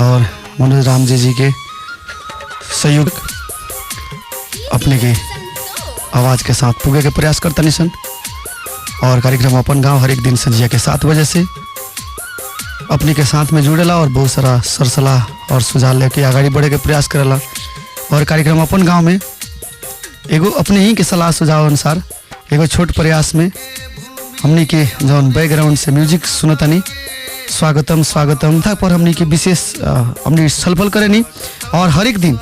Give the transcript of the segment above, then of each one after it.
और मनोज राम जी के सहयोग अपने के आवाज़ के साथ पुगे के प्रयास करता निशन। और कार्यक्रम अपन गांव हर एक दिन संजिया के 7 बजे से अपने के साथ में जुड़ेला और बहुत सारा सरसलाह और सुझाव लेके आगे बढ़े के प्रयास करेला। और कार्यक्रम अपन गांव में एगो अपने ही के सलाह सुझाव अनुसार एगो छोट प्रयास में हमनी के जौन बैकग्राउंड से म्यूजिक सुनतानी स्वागतम स्वागतम था पर हमनी के विशेष हमनी छलफल करेनी। और हर एक दिन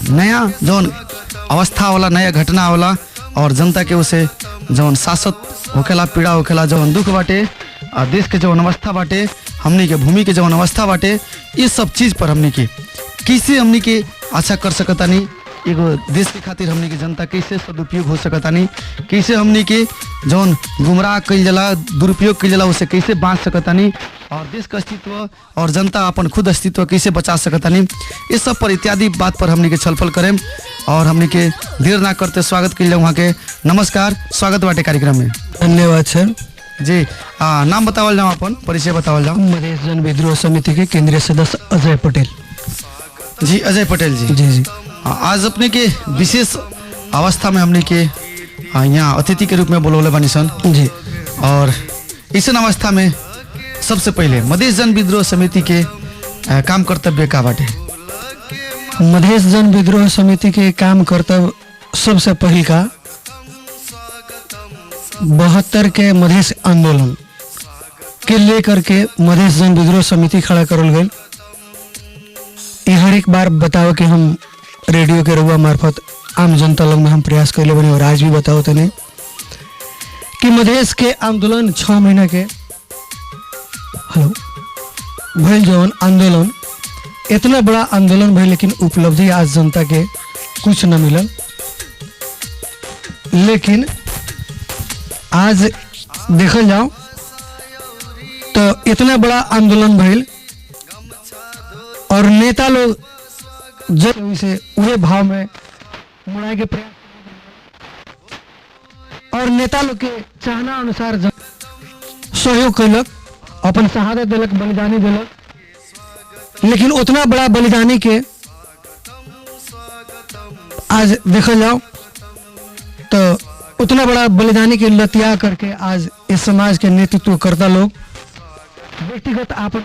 नया जौन अवस्था वाला नया घटना वाला और जनता के उसे जौन शासक होखेला पीड़ा होखेला जौन दुख बाटे देश के जौन अवस्था बाटे हमनी के भूमि के जौन अवस्था बाटे ये सब चीज़ पर हमनी के कैसे हमनी के अच्छा कर सकतानी, एगो देश के खातिर हमनी के जनता कैसे सदुपयोग हो सकतानी, कैसे हमनी के जौन गुमराह कइल जाला दुरुपयोग कइल जाला उसे कैसे बाँच सकतानी और देश का अस्तित्व और जनता अपन खुद अस्तित्व कैसे बचा सकतानी, ये सब पर इत्यादि बात पर हमनी के छलफल करें। और हमनी के देर ना करते स्वागत कइल वहाँ के। नमस्कार, स्वागत बाटे कार्यक्रम में। धन्यवाद सर जी। नाम बतावल जाओ, अपन परिचय बतावल जाओ। मधेश जन विद्रोह समिति के केंद्रीय सदस्य अजय पटेल। जी अजय पटेल जी। जी जी। आज अपने के विशेष अवस्था में हमने के यहाँ अतिथि के रूप में बोलौले बानी सन जी। और इस अवस्था में सबसे पहले मधेश जन विद्रोह समिति के काम कर्तव्य का बाटे? मधेश जन विद्रोह समिति के काम कर्तव्य सबसे पहले का 72 के मधेश आंदोलन के लेकर के मधेश जन विद्रोह समिति खड़ा करल गई। ये हर एक बार बताओ कि हम रेडियो के रउआ मार्फत आम जनता लोग में हम प्रयास कैले बने और आज भी बताओ तने कि मधेश के आंदोलन 6 महीना के भइल जौन आंदोलन इतना बड़ा आंदोलन भइल लेकिन उपलब्धि आज जनता के कुछ न मिलल। लेकिन आज देखल जाओ तो इतना बड़ा आंदोलन भइल और नेता लोग जब से उहे भाव में मुड़ाए के प्रयास और नेता लोग के चाहना अनुसार सहयोग कैलक, अपन शहादत दिलक, बलिदानी दिलक। लेकिन उतना बड़ा बलिदानी के आज देखल जाओ तो उतना बड़ा बलिदानी के लतिया करके आज इस समाज के नेतृत्व करता लोग व्यक्तिगत आपन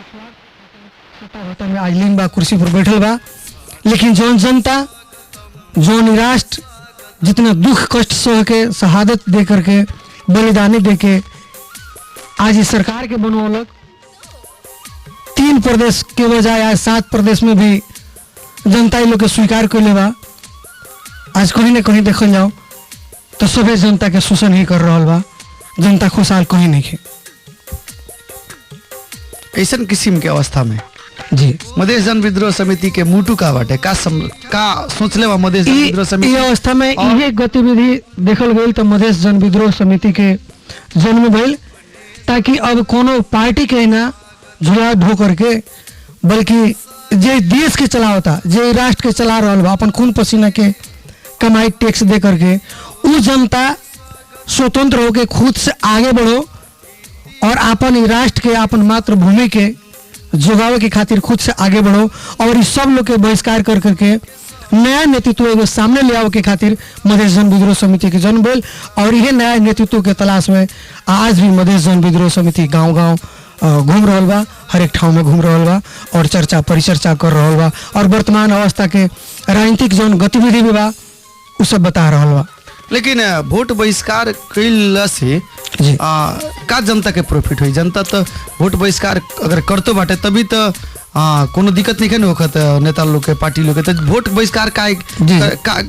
होता में आज लीन बा कुर्सी पर बैठल बा। लेकिन जौन जनता जौन राष्ट्र जितना दुख कष्ट सह के शहादत दे करके बलिदानी दे के आज इस सरकार के बनौलक, 3 प्रदेश के बजाय आज 7 प्रदेश में भी जनता लोग के स्वीकार कर ले बा। आज कहीं ना कहीं देखल जाओ तो सभी जनता के शोषण ही कर रहा बा, जनता खुशहाल कहीं नहीं है। ऐसा किस्म के अवस्था में जी मधेश जन विद्रोह समिति के मुटु का बाटे का सोचले बा मधेश जन विद्रोह समिति ये अवस्था में ये गतिविधि देखल गई तो मधेश जन विद्रोह समिति के जन्म भइल ताकि अब कोनो पार्टी के ना झुला ढो करके बल्कि जे देश के चलावता जे राष्ट्र के चला रहा बा अपन खून पसीना के कमाई टैक्स दे करके उ जनता स्वतंत्र होके खुद से आगे बढ़ो और अपन राष्ट्र के अपन मातृभूमि के जोगावे के खातिर खुद से आगे बढ़ो और इस सब लोग के बहिष्कार कर करके नया नेतृत्व एगो सामने ले आओ के खातिर मधेश जन विद्रोह समिति के जन्म भइल। और यह नया नेतृत्व के तलाश में आज भी मधेश जन विद्रोह समिति गांव-गांव घूम रहा बा, हर एक ठाव में घूम रहा बा और चर्चा परिचर्चा कर रहा बा और वर्तमान अवस्था के राजनीतिक जौन गतिविधि भी बा उ सब बता रहा बा। लेकिन वोट बहिष्कार कैला से का जनता के प्रॉफिट हुई? जनता तो वोट बहिष्कार अगर करतो बाटे तभी तो कोनो दिक्कत नहीं है होखत नेता लोग के पार्टी लोग के तो वोट बहिष्कार का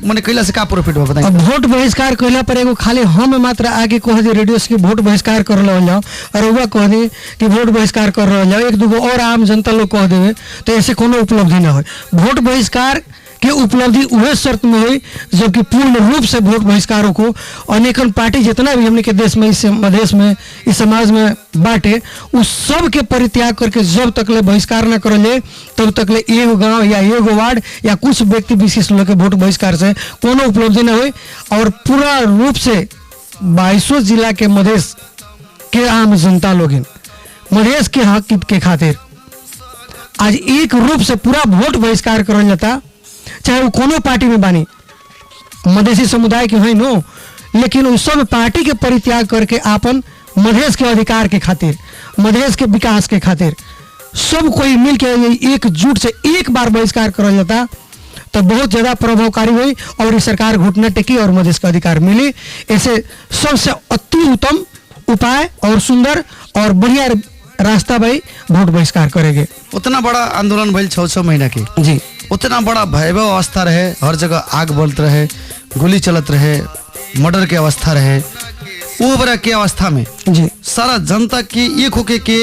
माने कैला से का प्रॉफिट हुआ बताइए? अब वोट बहिष्कार कैला पर एगो खाली हम मात्र आगे कह दी रेडियो से कि वोट बहिष्कार कर रहा जाओ और वह कह दी कि वोट बहिष्कार कर रहा जाओ, एक दूगो और आम जनता लोग कह देवे तो ऐसे कोनो उपलब्धि ना हो। वोट बहिष्कार के उपलब्धि वह शर्त में हुई जबकि पूर्ण रूप से वोट बहिष्कारों को अनेकन पार्टी जितना भी हमने के देश में इस मधेश में इस समाज में बांटे उस सब के परित्याग करके जब तक ले बहिष्कार न करले तब तक ले एगो गांव या एगो वार्ड या कुछ व्यक्ति विशेष लोग के वोट बहिष्कार से कोनो उपलब्धि न हुई। और पूरा रूप से 22 जिला के मधेश के आम जनता लोग मधेश के हक के खातिर आज एक रूप से पूरा वोट बहिष्कार करल जाता, चाहे वो कोनो पार्टी में बानी, मधेसी समुदाय के है नो, लेकिन उस सब पार्टी के परित्याग करके आपन मधेश के अधिकार के खातिर, मधेश के विकास के खातिर सब कोई मिल के एकजुट से एक बार बहिष्कार करल जाता तो बहुत ज़्यादा प्रभावकारी हुई और ये सरकार घुटना टेकी और मधेश का अधिकार मिली। ऐसे सबसे अति उत्तम उपाय और सुंदर और बढ़िया रास्ता भाई वोट बहिष्कार करेंगे। उतना बड़ा आंदोलन भइल 6 महीना के जी, उतना बड़ा भयावह अवस्था रहे, हर जगह आग बलत रहे, गोली चलत रहे, मर्डर के अवस्था रहे। वो बड़ा के अवस्था में जी, सारा जनता के एक होके के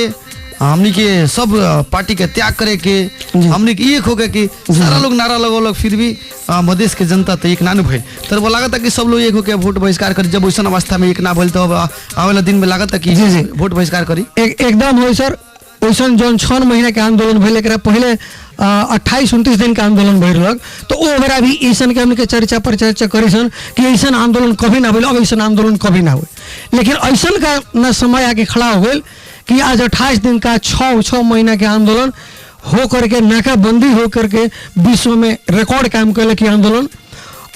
हमनी के सब पार्टी के त्याग करे के, हमनी के एक होके के सारा लोग नारा लगो, फिर भी मधेश के जनता तो एक नानु भइल। तो वो लागत कि सब लोग एक होके वोट बहिष्कार करी। जब वैसा अवस्था में एक ना भइल तो आवेला दिन में लागत कि वोट बहिष्कार करी। एकदम हो सर। वैसा जो 6 महीना के आंदोलन भइल, एकरा पहले 28-29 दिन का आंदोलन भइल रहल, तो ओकरा भी ऐसा के हमने के चर्चा पर चर्चा करी सन कि ऐसा आंदोलन कभी ना भइल, अब ऐसा आंदोलन कभी ना हुए। लेकिन ऐसा का न समय आके खड़ा हो गए कि आज 28 दिन का 6 महीना के आंदोलन हो करके, नाकाबंदी हो करके विश्व में रिकॉर्ड काम कैल कि आंदोलन,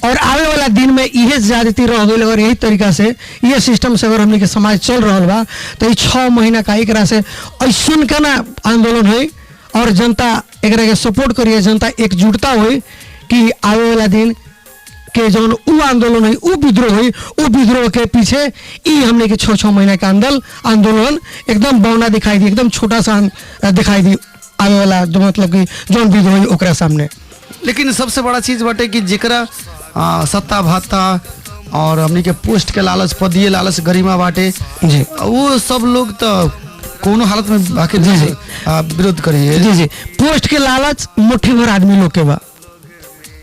और आवे वाला दिन में यह ज्यादती रह गई। अगर यही तरीका से ये सिस्टम से अगर हमने के समाज चल रहा बा तो ये 6 महीना का एक से ऐसा का ना आंदोलन है और जनता एक के सपोर्ट करिए, जनता एकजुटता हुई कि आवे वाला दिन के जौन उ आंदोलन है, उ विद्रोह है, उ विद्रोह के पीछे ई हमने के 6 महीना का आंदोलन एकदम बौना दिखाई दी, एकदम छोटा सा दिखाई दी आवे वाला जो मतलब कि जौन विद्रोह है ओकरा सामने। लेकिन सबसे बड़ा चीज बाटे कि जेकरा सत्ता भाता और हमनी के पोस्ट के लालच, पदीय लालच, गरिमा बाटे जी, वो सब लोग तो कोनो हालत में आखिर विरोध करिए। जी जी, पोस्ट के लालच मुट्ठी भर आदमी लोग के बा।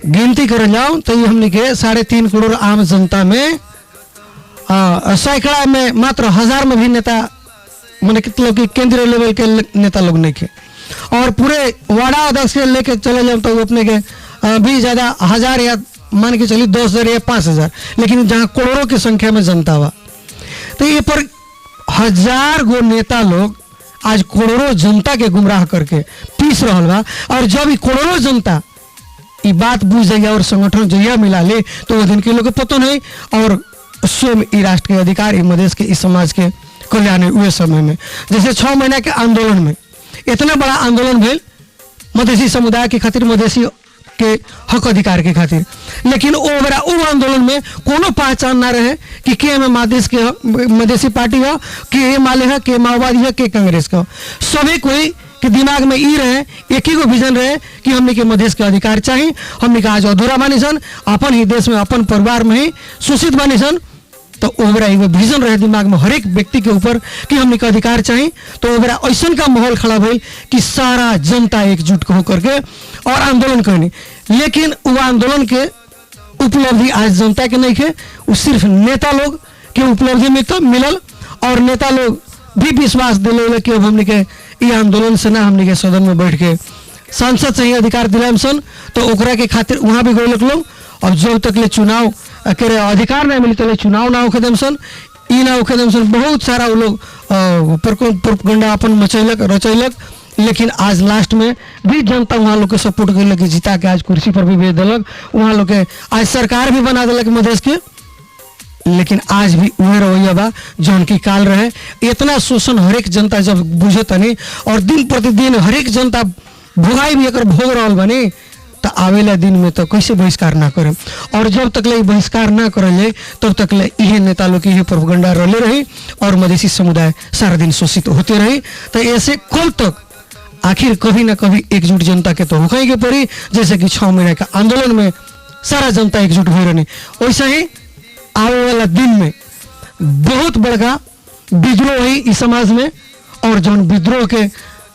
गिनती कर जाओ तो ये हमने के 3.5 करोड़ आम जनता में सैकड़ा में मात्र 1000 में भी नेता मैंने कितने लोग केंद्रीय लेवल के नेता लोग नहीं के, और पूरे वार्डा अध्यक्ष से लेके चले जाओ तो अपने के भी ज़्यादा 1000 या मान के चलिए 10,000 या 5,000, लेकिन जहाँ करोड़ों की संख्या में जनता बा तो ये पर 1000 गो नेता लोग आज करोड़ों जनता के गुमराह करके पीस रहा बा। और जब ये करोड़ों जनता ये बात बुझ जाएगा और संगठन जहिया मिला ले तो वो दिन के लोग पता नहीं, और स्वयं ये राष्ट्र के अधिकार, ये मधेश के, इस समाज के कल्याण हुए समय में जैसे 6 महीना के आंदोलन में इतना बड़ा आंदोलन भेल मधेसी समुदाय के खातिर, मधेसी के हक अधिकार के खातिर, लेकिन वो आंदोलन में कोनो पहचान ना रहे कि के में मधेसी पार्टी हो, के माले है, के माओवादी है, के कांग्रेस का। सभी कोई के दिमाग में ई रहे, एक ही को विजन रहे कि हमने के मधेश के अधिकार चाहिए, हमने का आज अधूरा बानी सन, अपन ही देश में अपन परिवार में ही शोषित बानी सन, तो ओबरा एगो विजन रहे दिमाग में हर एक व्यक्ति के ऊपर कि हमने का अधिकार चाहिए। तो ओबरा ऐसा का माहौल खड़ा भइल कि सारा जनता एकजुट होकर के और आंदोलन करनी। लेकिन वो आंदोलन के उपलब्धि आज जनता के नहीं है, वो सिर्फ नेता लोग के उपलब्धि में तो मिलल, और नेता लोग भी विश्वास दिले कि अब हमने के ये आंदोलन से ना हमने के सदन में बैठ के सांसद से ही अधिकार दिलाम सन, तो ओकरा के खातिर वहाँ भी गए लोग। और जब तक ले चुनाव के अधिकार नहीं मिली तो चुनाव ना होके सन, ई ना होके सन, बहुत सारा वो लोग प्रोपगंडा अपन मचैलक रचैलक। लेकिन आज लास्ट में भी जनता वहाँ लोग के सपोर्ट कर जीता के आज कुर्सी पर भी भेज दिलक, वहाँ लोग के आज सरकार भी बना दिलक मधेश के। लेकिन आज भी वही रवैया बा जौन की काल रहे। इतना शोषण हरेक जनता जब बुझे तनी और दिन प्रतिदिन हरेक जनता भोगाई भी एक भोग रहा बनी, तो आवेला दिन में तो कैसे बहिष्कार ना करें। और जब तक ले बहिष्कार ना करे तब तक ले यह नेता लोग की प्रोपगंडा रले रही और मधेसी समुदाय सारा दिन शोषित होते रही। तो ऐसे कल तक आखिर कभी ना कभी एकजुट जनता के तो होके पड़ी, जैसे कि 6 महीने का आंदोलन में सारा जनता एकजुट हो रही। वैसा ही आने वाला दिन में बहुत बड़का विद्रोह है इस समाज में, और जो विद्रोह के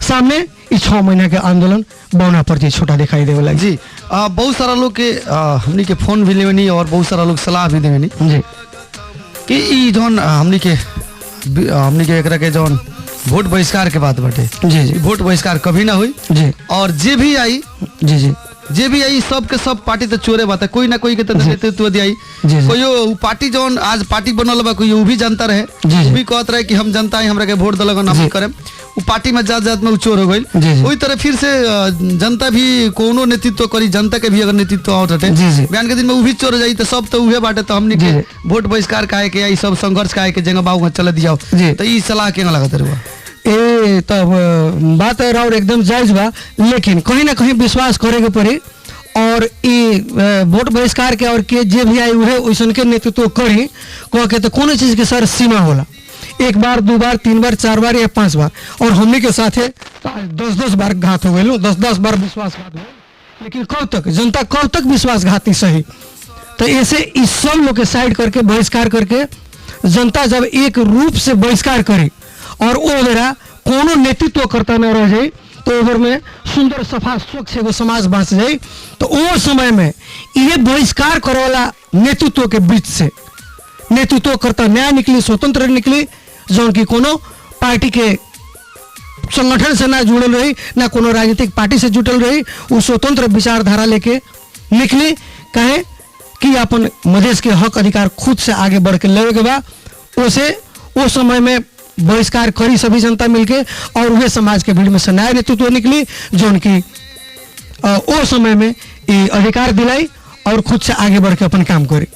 सामने इस 6 महीने के आंदोलन बौना पर छोटा दिखाई दे वाला जी। बहुत सारा लोग के हमनी के फोन भी लेवनी और बहुत सारा लोग सलाह भी देवनी जी कि ई जौन हमनी के एकरा के जौन वोट बहिष्कार के बात बाटे जी जी, वोट बहिष्कार कभी ना हुई जी, और जे भी आई जी जी, जे भी आई सब के सब पार्टी तो चोरे बात है, कोई ना कोई के तो नेतृत्व दियाई। कोई पार्टी जौन आज पार्टी बनल बा कोई वो भी जानता रहे, वो भी कहत रहे कि हम जनता ही हमरा के वोट दलग ना करें। वो पार्टी में जात जात में उ चोर हो जी, गई जी। वही तरह फिर से जनता भी कोनो नेतृत्व करी, जनता के भी अगर नेतृत्व आवत हटे जी, जी। बिहान के दिन में उ भी चोर हो जाई तो सब तो उहे बाटे, तो हमनी के जी, वोट बहिष्कार काहे के या ई सब संघर्ष काहे के जगह बाबू चल दिया जी। तो ई सलाह के लागत रहुआ। ए तब बात और एकदम जायज बा, लेकिन कहीं ना कहीं विश्वास करे के पड़ी और ई वोट बहिष्कार के और के जे भी आई उहे वैसन के नेतृत्व करी कह के तो कोनो चीज के सर सीमा होला, एक बार 2 बार 3 बार 4 बार या 5 बार, और हमने के साथे 10-10 बार घात हो गए, 10-10 बार विश्वासघात हो, लेकिन कब तक जनता कब तक विश्वासघाती सही। तो ऐसे इस सब लोग के साइड करके बहिष्कार करके जनता जब एक रूप से बहिष्कार करे और वो बेरा कोनो नेतृत्व करता न रह जाए तो ओवर में सुंदर सफा स्वच्छ एगो समाज बाँच जाए, तो वो समय में ये बहिष्कार करे वाला नेतृत्व के बीच से नेतृत्व करता न्याय निकली, स्वतंत्र निकली, जौन की कोनो पार्टी के संगठन से ना जुड़ल रही, ना कोनो राजनीतिक पार्टी से जुटल रही, वो स्वतंत्र विचारधारा लेके निकली। कहे कि अपन मधेश के हक अधिकार खुद से आगे बढ़ के लेवे के बाद उसे वो समय में बहिष्कार करी सभी जनता मिलके, और वह समाज के भीड़ में से नया नेतृत्व निकली जौन की वो समय में ये अधिकार दिलाई और खुद से आगे बढ़ के अपन काम करी।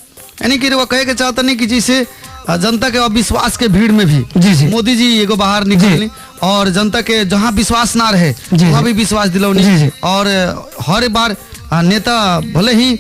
यानी कि वो कहे के चाहता नहीं कि जिसे जनता के अविश्वास के भीड़ में भी जी, जी। मोदी जी एगो बाहर निकली और जनता के जहाँ विश्वास ना रहे जी, वहाँ जी। भी विश्वास जी, दिलौनी, जी। और हर बार नेता भले ही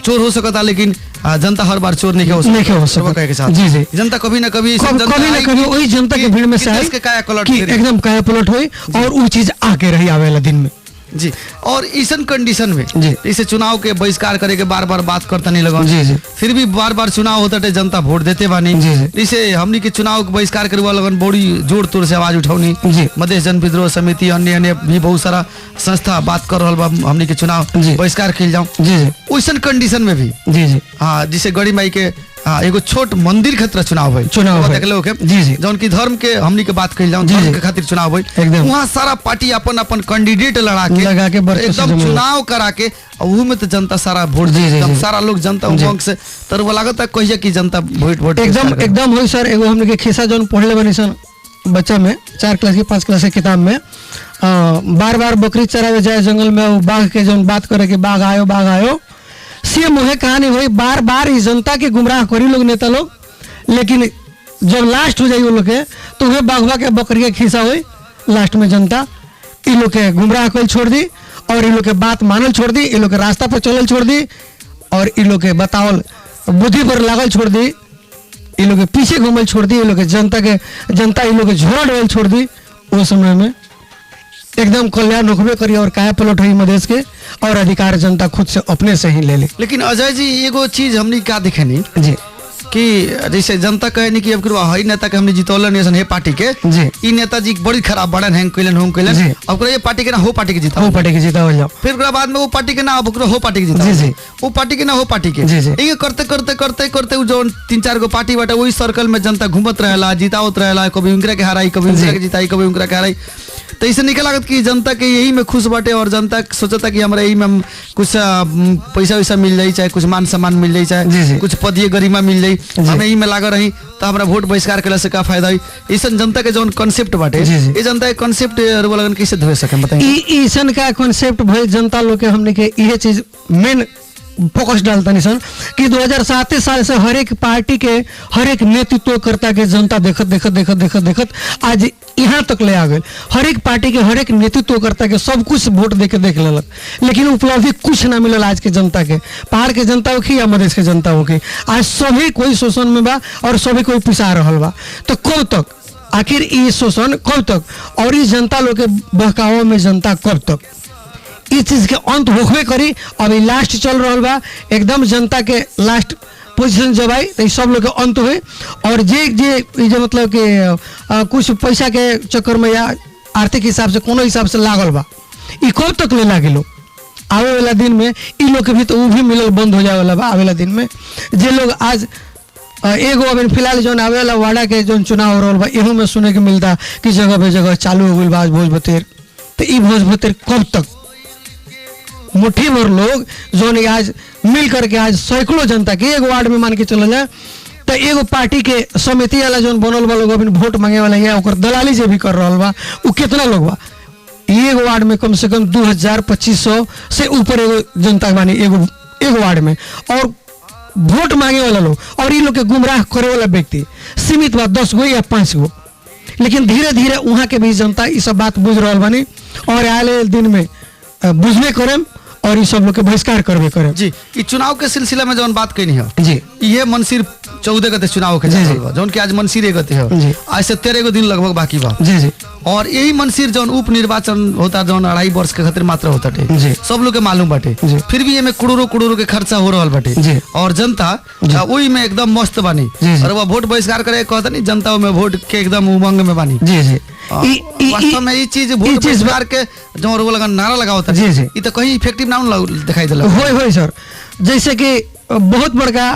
चोर हो सकता लेकिन जनता हर बार चोर नहीं हो सकता। वो कहे के चाहता। जी, जी। जनता कभी ना कभी कभी ना कभी वही जनता के भीड़ में से आई के काया पलट कि फिरी। एकदम काया पलट हुई और वो चीज आके रही आवेला दिन में। जी, और इसन कंडीशन में जी। इसे चुनाव के बहिष्कार करे के बार बार बात करता नहीं लगा, जी, जी। फिर भी बार बार चुनाव होता है जनता वोट देते बानी। जी, जी। इसे हमनी के चुनाव के बहिष्कार करे वाला लगन बड़ी जोर तोड़ से आवाज उठाउनी। जी। मधेश जन विद्रोह समिति अन्य अन्य भी बहुत सारा संस्था बात कर रहल बा हमनी के चुनाव जी। बहिष्कार किल जाऊं। जी, जी। वैसन कंडीशन में भी जी, जी। हाँ, जिसे गड़ी माई के एगो छोट मंदिर खतरा चुनाव भइल, चुनाव वो भइल। देखले होके जी, जी। जौन की धर्म के हमनी के बात कइल जाऊं, जी, धर्म जी। के खातिर चुनाव भइल, एकदम। वहाँ सारा पार्टी अपन अपन कैंडिडेट लगा के के बरकत से एकदम जमेला। चुनाव करा के और में तो जनता सारा वोट जी, जी, एकदम जी। सारा लोग जनता जी। उमंग से तर वो लागता कहिए कि जनता वोट वोट एकदम एकदम हुई सर। एगो हमने के खिस्सा जौन पढ़ले बनी सन बच्चा में 4 क्लास की 5 क्लास के किताब में, बार बार बकरी चरावे जाए जंगल में, वो बाघ के जौन बात करे कि बाघ आयो सेम वही कहानी हुई। बार बार इस जनता के गुमराह करी लोग नेता लोग, लेकिन जब लास्ट हो जाई वो लोग के तो वह बाघवा के बकरी के खिस्सा हुई। लास्ट में जनता इन लोग के गुमराह कर छोड़ दी और इन लोग के बात मानल छोड़ दी, इन लोग के रास्ता पर चलल छोड़ दी और इन लोग के बतावल बुद्धि पर लागल छोड़ दी, इन लोग के पीछे घूमल छोड़ दी, इन लोग के जनता इन लोग के झोरा डोल छोड़ दी। उस समय में एकदम कल्याण रुकबे करी और काया पलट हुई मधेश के, और अधिकार जनता खुद से अपने से ही ले ली। लेकिन अजय जी एगो चीज हमनी का देखे नहीं जी, कि जैसे जनता कहे नहीं कि अब हई नेता के हमने जितौलन नहीं है पार्टी के जी। ई नेताजी बड़ी खराब बड़न हैंग कैलन होम कैलन, जी। अब ओकरा ये पार्टी के ना हो पार्टी के जीता, वो पटे के जीता हो जाओ, फिर ओकरा बाद में वो पार्टी के ना अब ओकरा हो पार्टी के जीता, जी, जी। वो पार्टी के ना हो पार्टी के, जी, जी। ये करते करते करते करते वो जो 3-4 गो पार्टी बाटे वही सर्कल में जनता घूमत रहेला, जितावत रहेला, कभी उनकरा के हराई, कभी उनकरा के जिताई, कभी उनकरा के हराई। तो इसे निकल लागत कि जनता के यही में खुश बाटे और जनता सोचता कि हमरा यही में हम कुछ पैसा वैसा मिल जाए, चाहे कुछ मान सम्मान मिल जाए, जी, जी। चाहे कुछ पदीय गरिमा मिल जाए, हम यही में लागा रही तो हमरा वोट बहिष्कार कैला से का फायदा हुई। इसन जनता के जौन कॉन्सेप्ट बाटे, जी, जी। ये जनता के कॉन्सेप्ट लगन कैसे धोए सके बताइए। ईसन का कॉन्सेप्ट भाई जनता लोग के हमने के ये चीज मेन फोकस डालता नहीं सन कि 2007 साल से हर एक पार्टी के हर एक नेतृत्व करता के जनता देखत देखत देखत देखत देखत आज यहाँ तक ले आ गए। हर एक पार्टी के हर एक नेतृत्व करता के सब कुछ वोट दे के देख लेलक, लेकिन उपलब्धि कुछ ना मिलल आज के जनता के। पहाड़ के जनता होखी या मधेश के जनता होखी, आज सभी कोई शोषण में बा और सभी कोई पिसा रहल बा। तो कब तक आखिर ये शोषण कब तक और इस जनता लोग के बहकाव में जनता कब तक, इस चीज के अंत होखबे करी। अभी लास्ट चल रहा बा, एकदम जनता के लास्ट पोजीशन जब आई तो सब लोग के अंत हुए। और जे मतलब कि कुछ पैसा के चक्कर में या आर्थिक हिसाब से कोनो हिसाब से लागल बा, ई कब तक ले लागे लोग। आवे वाला दिन में इ लोग के भी तो वो भी मिलल बंद हो जाए वाला बा। आवे वाला दिन में जे लोग आज एगो अभी फिलहाल जो आवे वाला वाड़ा के जो चुनाव हो रहा बा, एहू में सुने के मिलता कि जगह पे जगह चालू हो गई बा भोज भतेर। तो ई भोज भतेर कब तक? मुट्ठी भर लोग जो आज मिल करके आज सैकड़ों जनता के एक वार्ड में मान के चला जाए तो एगो पार्टी के समिति वाला जौन बनल बा लोग अभी वोट मांगे वाला या ओकर दलाली जे भी कर रहा बा उ कितना लोग बा एगो वार्ड में कम से कम 2000-2500 से ऊपर एगो जनता बानी एगो वार्ड में और वोट मांगे वाला लोग और ये लोग के गुमराह करे वाला व्यक्ति सीमित बा 10 गो या 5 गो। लेकिन धीरे धीरे वहाँ के भी जनता ये सब बात बुझ रहा बानी और आए दिन में बुझबे करें और ये सब लोग के बहिष्कार करबे करें। जी ये चुनाव के सिलसिला में जौन बात कहनी है जी ये मनसीर 14 गते चुनाव के जी, जी। जौन कि आज मनसीर गते है जी। आज से 13 दिन लगभग बाकी बा जी जी और यही मनसीर जौन उप निर्वाचन होता जौन 2.5 वर्ष के खातिर मात्र होता जी। सब लोग के मालूम बाटे जी। फिर भी एमे करोड़ों के खर्चा हो रहा बाटे जी। और जनता वही में एकदम मस्त बानी जी, जी। और वह वोट बहिष्कार करे कहता नहीं जनता में वोट के एकदम उमंग में बानी। जी जी वास्तव में ये चीज वोट बहिष्कार के जो रोग लगा नारा लगा होता जी, जी। ये तो कहीं इफेक्टिव ना दिखाई देला होय सर जैसे कि बहुत बड़का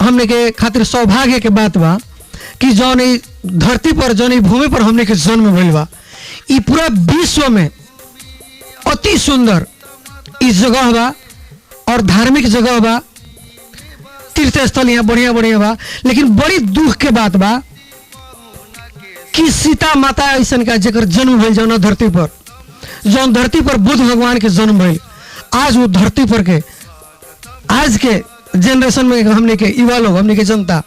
हमने के खातिर सौभाग्य के बात बा कि जौन ई धरती पर जौन ई भूमि पर हमने के जन्म भइल बा ई पूरा विश्व में अति सुंदर ई जगह बा और धार्मिक जगह बा तीर्थ स्थल यहाँ बढ़िया बा। लेकिन बड़ी दुख के बात बा कि सीता माता ऐसा का जेकर जन्म भइल जौन धरती पर जौन धरती पर बुद्ध भगवान के जन्म भइल आज वो धरती पर के आज के जनरेशन में हमने के युवा लोग हमने के जनता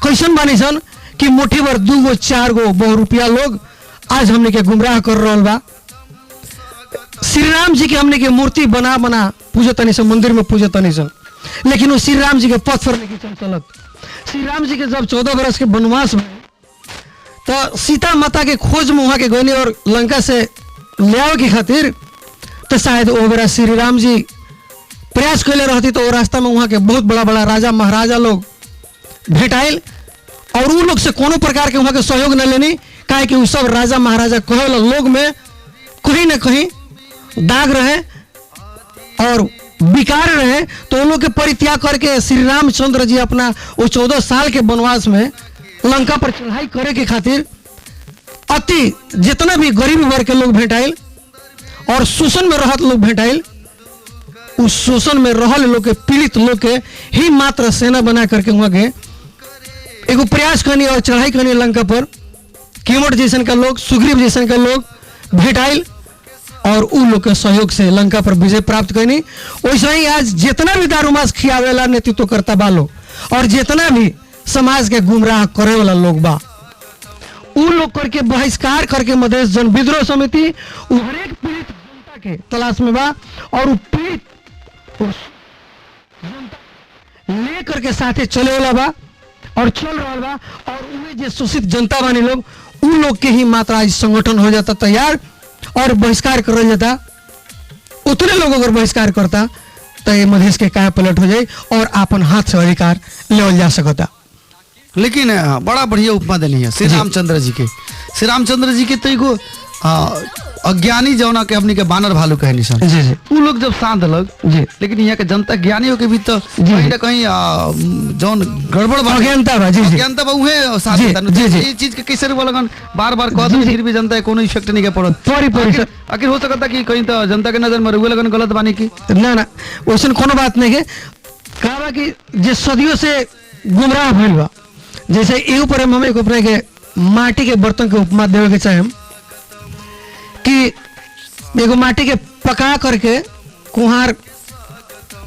कैसन बानी सन कि मुट्ठी भर 2 गो 4 गो बहुरुपिया लोग आज हमने के गुमराह कर रहा बा। श्री राम जी के हमने के मूर्ति बना पूजे तनी सन मंदिर में पूजे तनी सन लेकिन वो श्री राम जी के पथ पर नहीं चलत। श्री राम जी के जब 14 बरस के वनवास में तो सीता माता के खोज में वहाँ के गए और लंका से ले आओ के खातिर तो शायद वो बेरा श्री राम जी प्रयास कैले रहती तो वो रास्ता में वहाँ के बहुत बड़ा राजा महाराजा लोग भेटाइल और उन लोग से कोनो प्रकार के वहाँ के सहयोग न लेनी काहे कि वो सब राजा महाराजा कहे वाला लोग में कहीं न कहीं दाग रहे और विकार रहे तो उन लोग के परित्याग करके श्री रामचंद्र जी अपना वो 14 साल के वनवास में लंका पर चढ़ाई करे के खातिर अति जितना भी गरीब वर्ग के लोग भेटाइल और शोषण में रहत लोग भेटाइल उस शोषण में रहल लोग के पीड़ित लोग के ही मात्र सेना बना करके वहाँ के एगो प्रयास करनी और चढ़ाई करनी लंका पर केवट जैसन का लोग सुग्रीव जैसन का लोग भेटाइल और उन लोग के सहयोग से लंका पर विजय प्राप्त करनी। वैसे ही आज जितना भी दारूमास खियावेला नेतृत्व करता बा लोग और जितना भी समाज के गुमराह करे वाला लोग बा उन लोग करके बहिष्कार करके मधेश जन विद्रोह समिति हर एक पीड़ित जनता के तलाश में बा और पीड़ित ले करके साथे चले वाला बा और चल रहा बा और उन्हें जो शोषित जनता बानी लोग उन लोग के ही मात्र आज संगठन हो जाता तैयार और बहिष्कार कर जाता। उतने लोग अगर बहिष्कार करता तो ये मधेश के काया पलट हो जाए और अपन हाथ से अधिकार ले जा सकता। लेकिन बड़ा बढ़िया उपमा देनी है श्री रामचंद्र जी के। श्री रामचंद्र जी के तो एगो अज्ञानी जौना के हमनी के बानर भालू कहनी सन जी जी उ लोग जब शांत लग जी लेकिन यहाँ के जनता ज्ञानी हो के भी तो कहीं ना कहीं जौन गड़बड़ बा अज्ञानता बा जी जी अज्ञानता बा उहे साथ जी, देता जी, जी। ये चीज के कैसे लगन बार कहत फिर भी जनता कोनो इफेक्ट नहीं के पड़त परी आखिर हो सकता कि कहीं तो जनता के नजर में रुए लगन गलत बानी की ना वैसन कोनो बात नहीं है। कहा बा कि जे सदियों से गुमराह भइल बा जैसे एगो पर हम एक अपने के माटी के बर्तन के उपमा देवे के चाहे कि एगो माटी के पका करके कुहार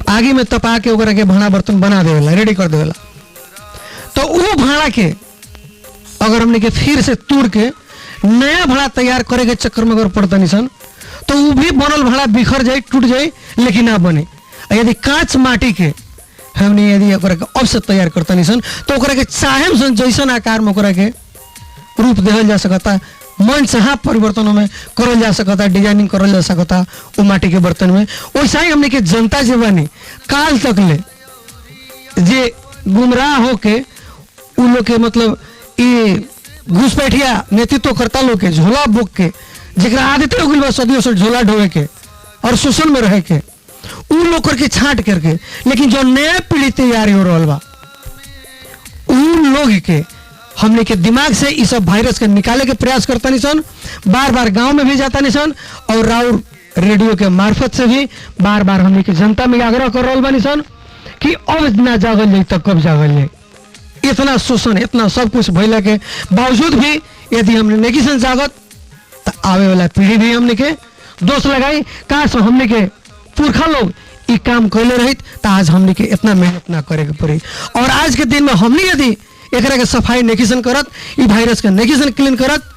आगे में तपा के ओकरा के भाड़ा बर्तन बना देवेला रेडी कर देवेला तो वो भाड़ा के अगर हमने के फिर से तोड़ के नया भाड़ा तैयार करे के चक्कर में अगर पड़ता निसन तो वो भी बनल भाड़ा बिखर जाए टूट जाए लेकिन ना बने। यदि कांच माटी के हमने यदि ओकरा के अब से तैयार करता निसन तो ओकरा के चाहे सन जैसन आकार में ओकरा के रूप देहल जा सकता मन से हाँ परिवर्तनों में करल जा सकता डिजाइनिंग करल जा सकता वो माटी के बर्तन में। वैसा ही हमने के जनता जे बनी काल तक ले जे गुमराह होके उन लोग के मतलब ये घुसपैठिया नेतृत्व करता लोग के झोला बोक के जरा आदत हो गई सदियों से झोला ढोए के और शोषण में रहे के उन लोग करके छांट करके लेकिन जो नया पीढ़ी तैयारी हो रहा बा उन लोग के हमने के दिमाग से इस सब वायरस के निकाले के प्रयास करता नहीं सन बार गांव में भी जाता नहीं सन और राउर रेडियो के मार्फत से भी बार हमने के जनता में आग्रह कर रहा बानी सन कि अब ना जागल जाए तो कब जागल जाए इतना शोषण इतना सब कुछ भैला के बावजूद भी यदि हमने नेकिसन जागत तो आवे वाला पीढ़ी भी हमने के दोष लगाई काश हमने के पुरखा लोग ये काम कैले रहित तो आज हमने के इतना मेहनत ना करे के पड़ी। और आज के दिन में हमने यदि एकरा के सफाई नेकिसन करत ये वायरस के नेकिसन क्लीन करत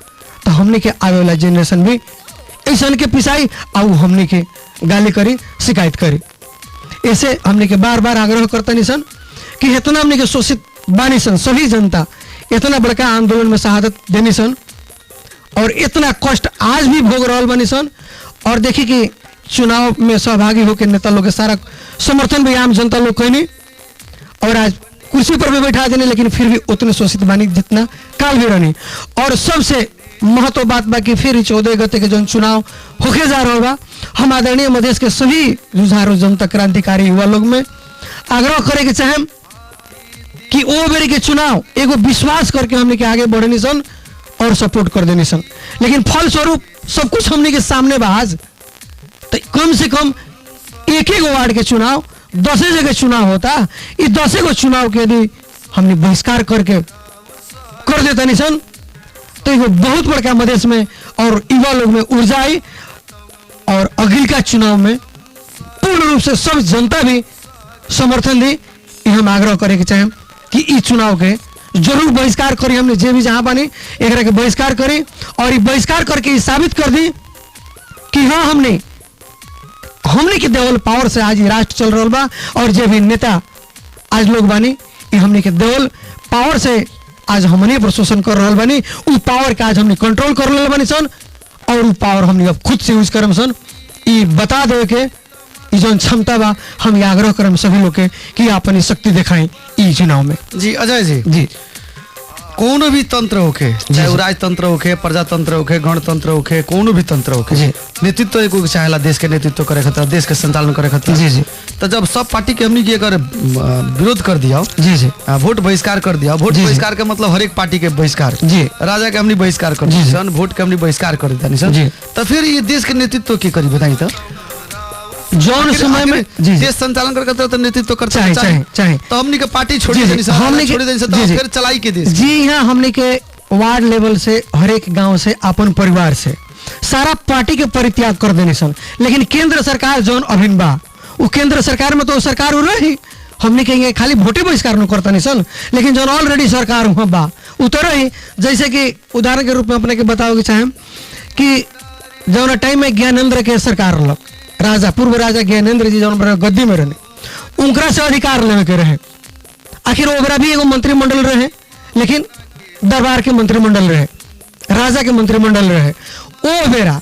तो हमने के आवे वाला जनरेशन भी ऐसा के पिसाई आउ हमने के गाली करी शिकायत करी। ऐसे हमने के बार बार आग्रह करता निसन कि इतना हमने के शोषित बानी सन सभी जनता इतना बड़का आंदोलन में शहादत देनी सन और इतना कष्ट आज भी भोग रहा बानी सन। और देखी कि चुनाव में सहभागी होकर नेता लोग के सारा समर्थन भी आम जनता लोग कोई नहीं और आज कुर्सी पर भी बैठा देने लेकिन फिर भी उतने शोषित बानी जितना काल भी रहनी। और सबसे महत्व बात बा कि फिर 14 गते के जो चुनाव होके जा रहा बा हम आदरणीय मधेश के सभी जुझारू जनता क्रांतिकारी युवा लोग में आग्रह करे के चाहे कि ओ बेरी के चुनाव एगो विश्वास करके हमने के आगे बढ़नी सन और सपोर्ट कर देनी सन। लेकिन फलस्वरूप सब कुछ हमने के सामने बा आज तो कम से कम एक ही वार्ड के चुनाव 10 जगह चुनाव होता इस 10 गो चुनाव के यदि हमने बहिष्कार करके कर देता नहीं सन तो ये बहुत बड़का मधेश में और युवा लोग में ऊर्जा आई और अगली का चुनाव में पूर्ण रूप से सब जनता भी समर्थन दी। हम आग्रह करे के चाहे कि इस चुनाव के जरूर बहिष्कार करी हमने जे भी जहां बानी एक के बहिष्कार करी और ये बहिष्कार करके साबित कर दी कि हाँ हमने के देवल पावर से आज राष्ट्र चल रहा बा और जे भी नेता आज लोग बानी ये हमने के देवल पावर से आज हमने पर शोषण कर रहा बानी उ पावर के आज हमने कंट्रोल कर रहा बानी सन और उ पावर हमने अब खुद से यूज करम सन ये बता दे के जो क्षमता बा हम ये आग्रह करम सभी लोग के कि अपनी शक्ति दिखाएं ई चुनाव में। जी अजय जी जी कोनो भी तंत्र होके चाहे वो राजतंत्र होके प्रजातंत्र होके गणतंत्र होके कोनो भी तंत्र होके जी नेतृत्व एगो चाहेला देश के नेतृत्व करे खातिर देश के संचालन करे खातिर जी जी तो जब सब पार्टी के हमनी के अगर विरोध कर दिया जी जी वोट बहिष्कार कर दिया वोट बहिष्कार का मतलब हर एक पार्टी के बहिष्कार जी राजा के हमनी बहिष्कार कर दी सन वोट के हमनी बहिष्कार कर देता नहीं सन तो फिर ये देश के नेतृत्व की करी बताई तो जौन समय में देश संचालन करते तो नेतृत्व करते चाहे तो हमनी के पार्टी छोड़ी देनी सन हमनी छोड़ी देनी सन तो फिर चलाई के देश जी हाँ हमने के वार्ड लेवल से हर एक गांव से अपन परिवार से सारा पार्टी के परित्याग कर देने सन। लेकिन केंद्र सरकार जौन अभिन बा वो केंद्र सरकार में तो सरकार हो रही हमने कहेंगे खाली वोटे बहिष्कार न करता नहीं सन लेकिन जौन ऑलरेडी सरकार वहाँ बा उतर रही। जैसे कि उदाहरण के रूप में अपने के बताओगे चाहे कि जौन टाइम में ज्ञानेंद्र के सरकार रहलक राजा पूर्व राजा ज्ञानेंद्र जी जौन गद्दी में रहे उनकरा से अधिकार लेवे के रहे आखिर ओकरा भी एगो मंत्रिमंडल रहे लेकिन दरबार के मंत्रिमंडल रहे राजा के मंत्रिमंडल रहे ओ बेरा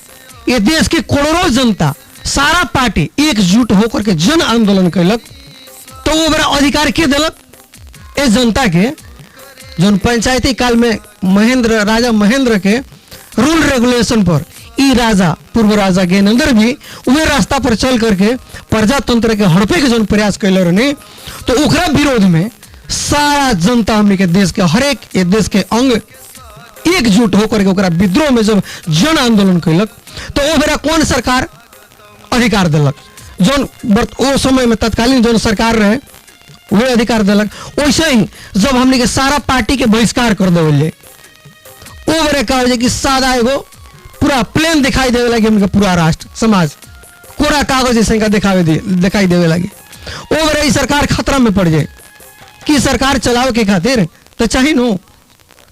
ये देश के करोड़ों जनता सारा पार्टी एकजुट होकर के जन आंदोलन कैलक तो वो बेरा अधिकार के दिलक इस जनता के जौन पंचायती काल में राजा महेंद्र के रूल रेगुलेशन पर ई राजा पूर्व राजा ज्ञानेंद्र भी वही रास्ता पर चल करके प्रजातंत्र के हड़पे के जौन प्रयास कैले रहने तो ओकरा विरोध में सारा जनता हमने के देश के हर एक देश के अंग एकजुट होकर के ओकरा विद्रोह में जब जन आंदोलन कैलक तो वो बेरा कौन सरकार अधिकार दिलक जौन वो समय में तत्कालीन जौन सरकार रहे वही अधिकार दिलक। वैसे ही जब हमने के सारा पार्टी के बहिष्कार कर देवले वो बेरा का हो कि सादा एगो पूरा प्लेन दिखाई देवे लगी हमके पूरा राष्ट्र समाज कोरा कागज जैसे का दिखाई देवे लगी वो बेरा सरकार खतरा में पड़ जाए कि सरकार चलावे के खातिर तो चाहिए नो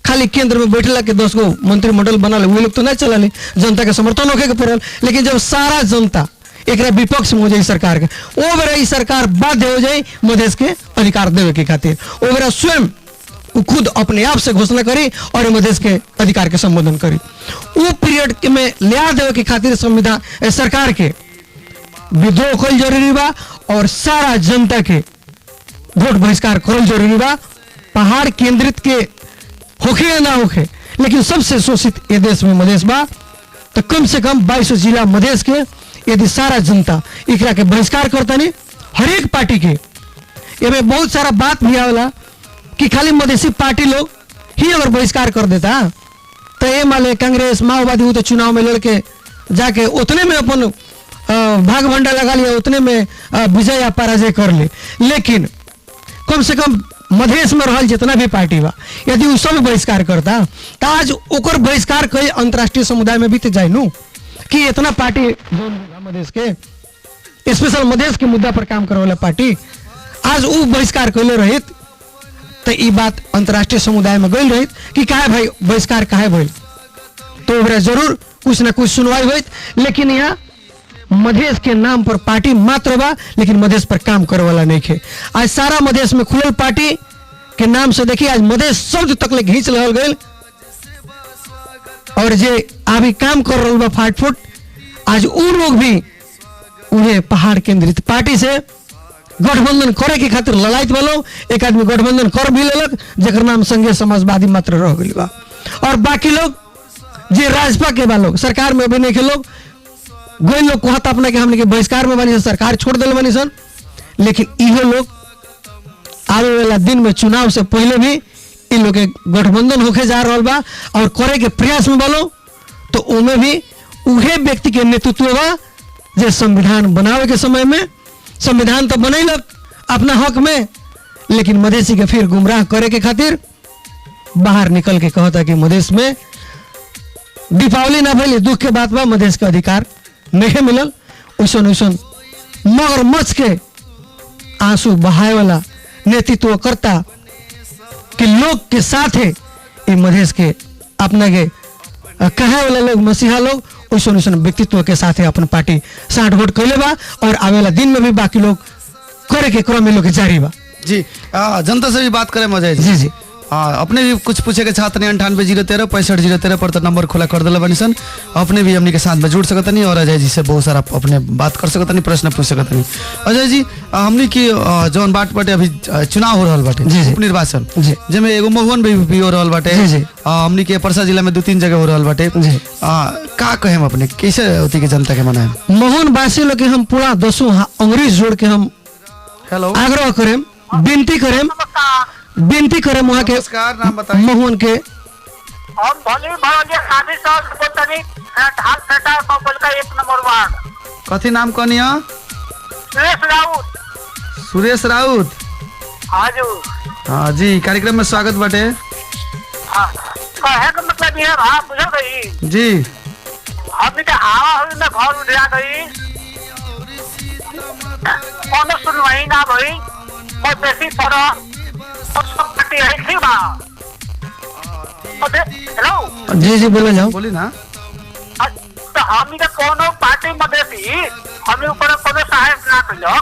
खाली केंद्र में बैठला के 10 गो मंत्रिमंडल बनल वो लोग तो नहीं चला जनता के समर्थन होके के पड़ल लेकिन जब सारा जनता एक विपक्ष में हो जाए सरकार के वो बेरा सरकार बाध्य हो जाए मधेश के अधिकार देवे के खातिर वो बेरा स्वयं खुद अपने आप से घोषणा करी और मधेश के अधिकार के संबोधन करी वो पीरियड में लिया देवे के खातिर संविधान सरकार के विद्रोह कल जरूरी बा और सारा जनता के वोट बहिष्कार करल जरूरी बा। पहाड़ केंद्रित के होखे या ना होखे लेकिन सबसे शोषित ये देश में मधेश बा तो कम से कम 22 जिला मधेश के यदि सारा जनता एकरा के बहिष्कार करता नहीं हर एक पार्टी के ये बहुत सारा बात भी आवेला कि खाली मधेसी पार्टी लोग ही अगर बहिष्कार कर देता तो ये मान कांग्रेस माओवादी तो चुनाव में लड़के जाके उतने में अपन भाग भंडा लगा लिया उतने में विजय या पराजय कर ले। लेकिन कम से कम मधेश में रहल जितना भी पार्टी बा यदि उ सब बहिष्कार करता तो आज ओकर बहिष्कार कई अंतर्राष्ट्रीय समुदाय में भी तो जाए नु कि इतना पार्टी जोन बा मधेश के स्पेशल मधेश के मुद्दा पर काम करे वाला पार्टी आज उ बहिष्कार कैले रहित तो ई बात अंतर्राष्ट्रीय समुदाय में गई रहित कि काहे भाई बहिष्कार काहे भइल तो ओकरा जरूर कुछ ना कुछ सुनवाई होइत। लेकिन यहाँ मधेश के नाम पर पार्टी मात्र बा लेकिन मधेश पर काम करे वाला नहीं है। आज सारा मधेश में खुलल पार्टी के नाम से देखिए आज मधेश शब्द तक ले घींच रहल गए और जे अभी काम कर रहा बा फाट फुट आज उ लोग भी उन्हें पहाड़ केंद्रित पार्टी से गठबंधन करे के खातिर ललायत वालों एक आदमी गठबंधन कर भी लेलक जेकर नाम संघीय समाजवादी मात्र रह गई बा और बाकी लोग जे राजपा के बा लोग सरकार में अभी नहीं के लोग गई लोग कहता अपना कि हमने के बहिष्कार में बनी सरकार छोड़ दिल बनी सन। लेकिन इहो लोग आने वाला दिन में चुनाव से पहले भी इन लोग के गठबंधन होके जा रहा बा और करे के प्रयास में बोलो तो उनमें भी उहे व्यक्ति के नेतृत्व बा जे संविधान बनावे के समय में संविधान तो बनैलक अपना हक में लेकिन मधेसी के फिर गुमराह करे के खातिर बाहर निकल के कहता कि मधेश में दीपावली ना भइल दुख के बात बा मधेश के अधिकार नहीं मिलल उसन उसन मगरमच्छ के आंसू बहाए वाला नेतृत्व करता कि लोग के साथ है ये मधेश के अपना के कहे वाला लोग मसीहा लोग उसन उसन व्यक्तित्व के साथ है अपन पार्टी साठ वोट कैले बा और आवे वाला दिन में भी बाकी लोग करे के क्रम में लोग जारी बा। जी जनता से भी बात करें मजा जी जी अपने भी कुछ पूछे के छात्र ने 98-013-65-013 पर तो नंबर खुला कर दिला बनी सन अपने भी हमनी के साथ में जुड़ सकत नहीं और अजय जी से बहुत सारा अपने बात कर सकत नहीं प्रश्न पूछ सकत नहीं। अजय जी हमनी की जौन बात बाटे अभी चुनाव हो रहल बाटे उप निर्वाचन जेमे एगो महुवन भी हो रहल बाटे हमनी के परसा जिला में 2-3 जगह हो रहल बाटे का कहे हम अपने कैसे होती के जनता के मनाए महुवन वासी लोग के हम पूरा 10 अंग्रेज जोड़ के हम हेलो आग्रह करें विनती करें वहाँ के नाम बताइए महुवन के हम भले भले शादी साल बोलतनी ढाल फेटा बोल का 1 नंबर वार्ड कथी नाम कहनिया सुरेश राउत सुरेश राउत हाजू हाँ जी कार्यक्रम में स्वागत बाटे। हां कहे का मतलब ये हां बुझल गई जी हमने के आवा हुई में घर उठा गई कोनो सुनवाई ना भई मैं बेसी पड़ा और सब पार्टी है ठीक बा हेलो जी जी बोले जाओ बोली ना तो हमनी के कोनो पार्टी मधेसी हमनी ऊपर कोनो सहायता ना कइलो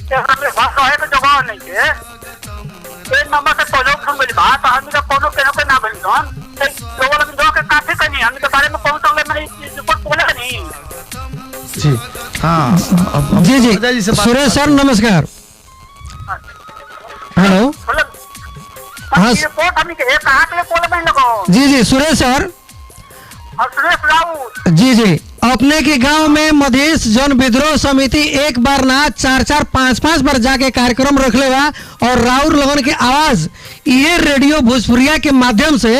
के हमने भाषा है तो जगह नहीं के एक नंबर से पहले फोन मिली बात तो हमनी के कोनो के ना बनी जोन तो वो लोग जो के काफी कनी हमनी के बारे में पहुंच ले मैंने रिपोर्ट बोले नहीं जी हाँ जी जी सुरेश सर नमस्कार हेलो हाँ रिपोर्ट हमनी के एक हाथ ले बोले मैं लगो जी जी सुरेश सर सुरेश राउत जी जी अपने के गांव में मधेश जन विद्रोह समिति एक बार ना 4-4 5-5 बार जाके कार्यक्रम रख लेगा और राउर लगन के आवाज ये रेडियो भोजपुरिया के माध्यम से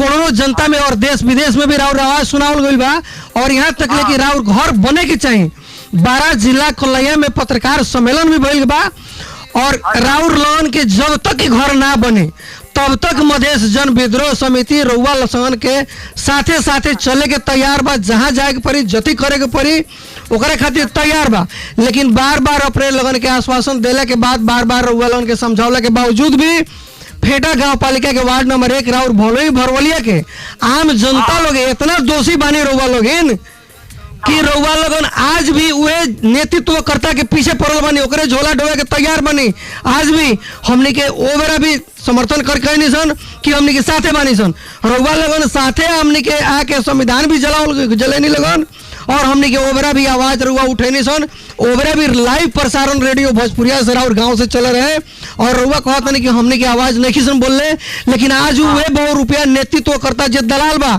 कोनो जनता में और देश विदेश में भी राउर आवाज सुनावल गई बा और यहाँ तक ले कि राउर घर बने के चाहिए 12 जिला कोलैया में पत्रकार सम्मेलन भी भइल बा और राउर लगन के जब तक घर ना बने तब तक मधेश जन विद्रोह समिति रउआ लसन के साथे साथे चले के तैयार बा जहाँ जाए के पड़ी जति करे के पड़ी ओकरे खातिर तैयार बा। लेकिन बार बार अपने लगन के आश्वासन देला के बाद बार बार रउआ लगन के समझौला के बावजूद भी फेटा गांव पालिका के वार्ड नंबर 1 राउर भोलई भरवलिया के आम जनता लोग इतना दोषी बानी रउआ लोगिन कि रउआ लगन आज भी उहे नेतृत्व कर्ता के पीछे पड़ल बनी ओकरे झोला ढोए के तैयार बनी आज भी हमनी के ओबरा भी समर्थन कर कहनी सन कि हमनी के साथे बानी सन रउआ लगन साथे हमनी के आके संविधान भी जलेनी लगन और हमनी के ओबरा भी आवाज रउआ उठेनी सन ओबरा भी लाइव प्रसारण रेडियो भोजपुरिया से और गांव से चले रहे और रउआ कहता नहीं कि हमनी के आवाज नहीं सन बोलले लेकिन आज उहे बहुत रुपया नेतृत्व करता जे दलाल बा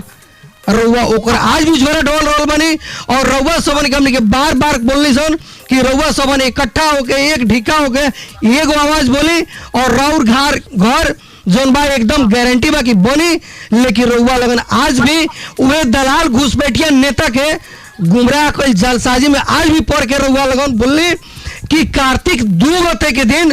रउआ ओकर आज भी झोरा ढोल रहल बनी और रउआ सबन के हमनी के बार बार बोलनी सन कि रउआ सबन इकट्ठा होके एक ढिका होके एगो आवाज बोली और राउर घर जोन बा एकदम गारंटी बा कि बनी लेकिन रउआ लगन आज भी उहे दलाल घुसपैठिया नेता के गुमराह कई जालसाजी में आज भी पढ़ के रउआ लगन बोलनी कि कार्तिक 2 गते के दिन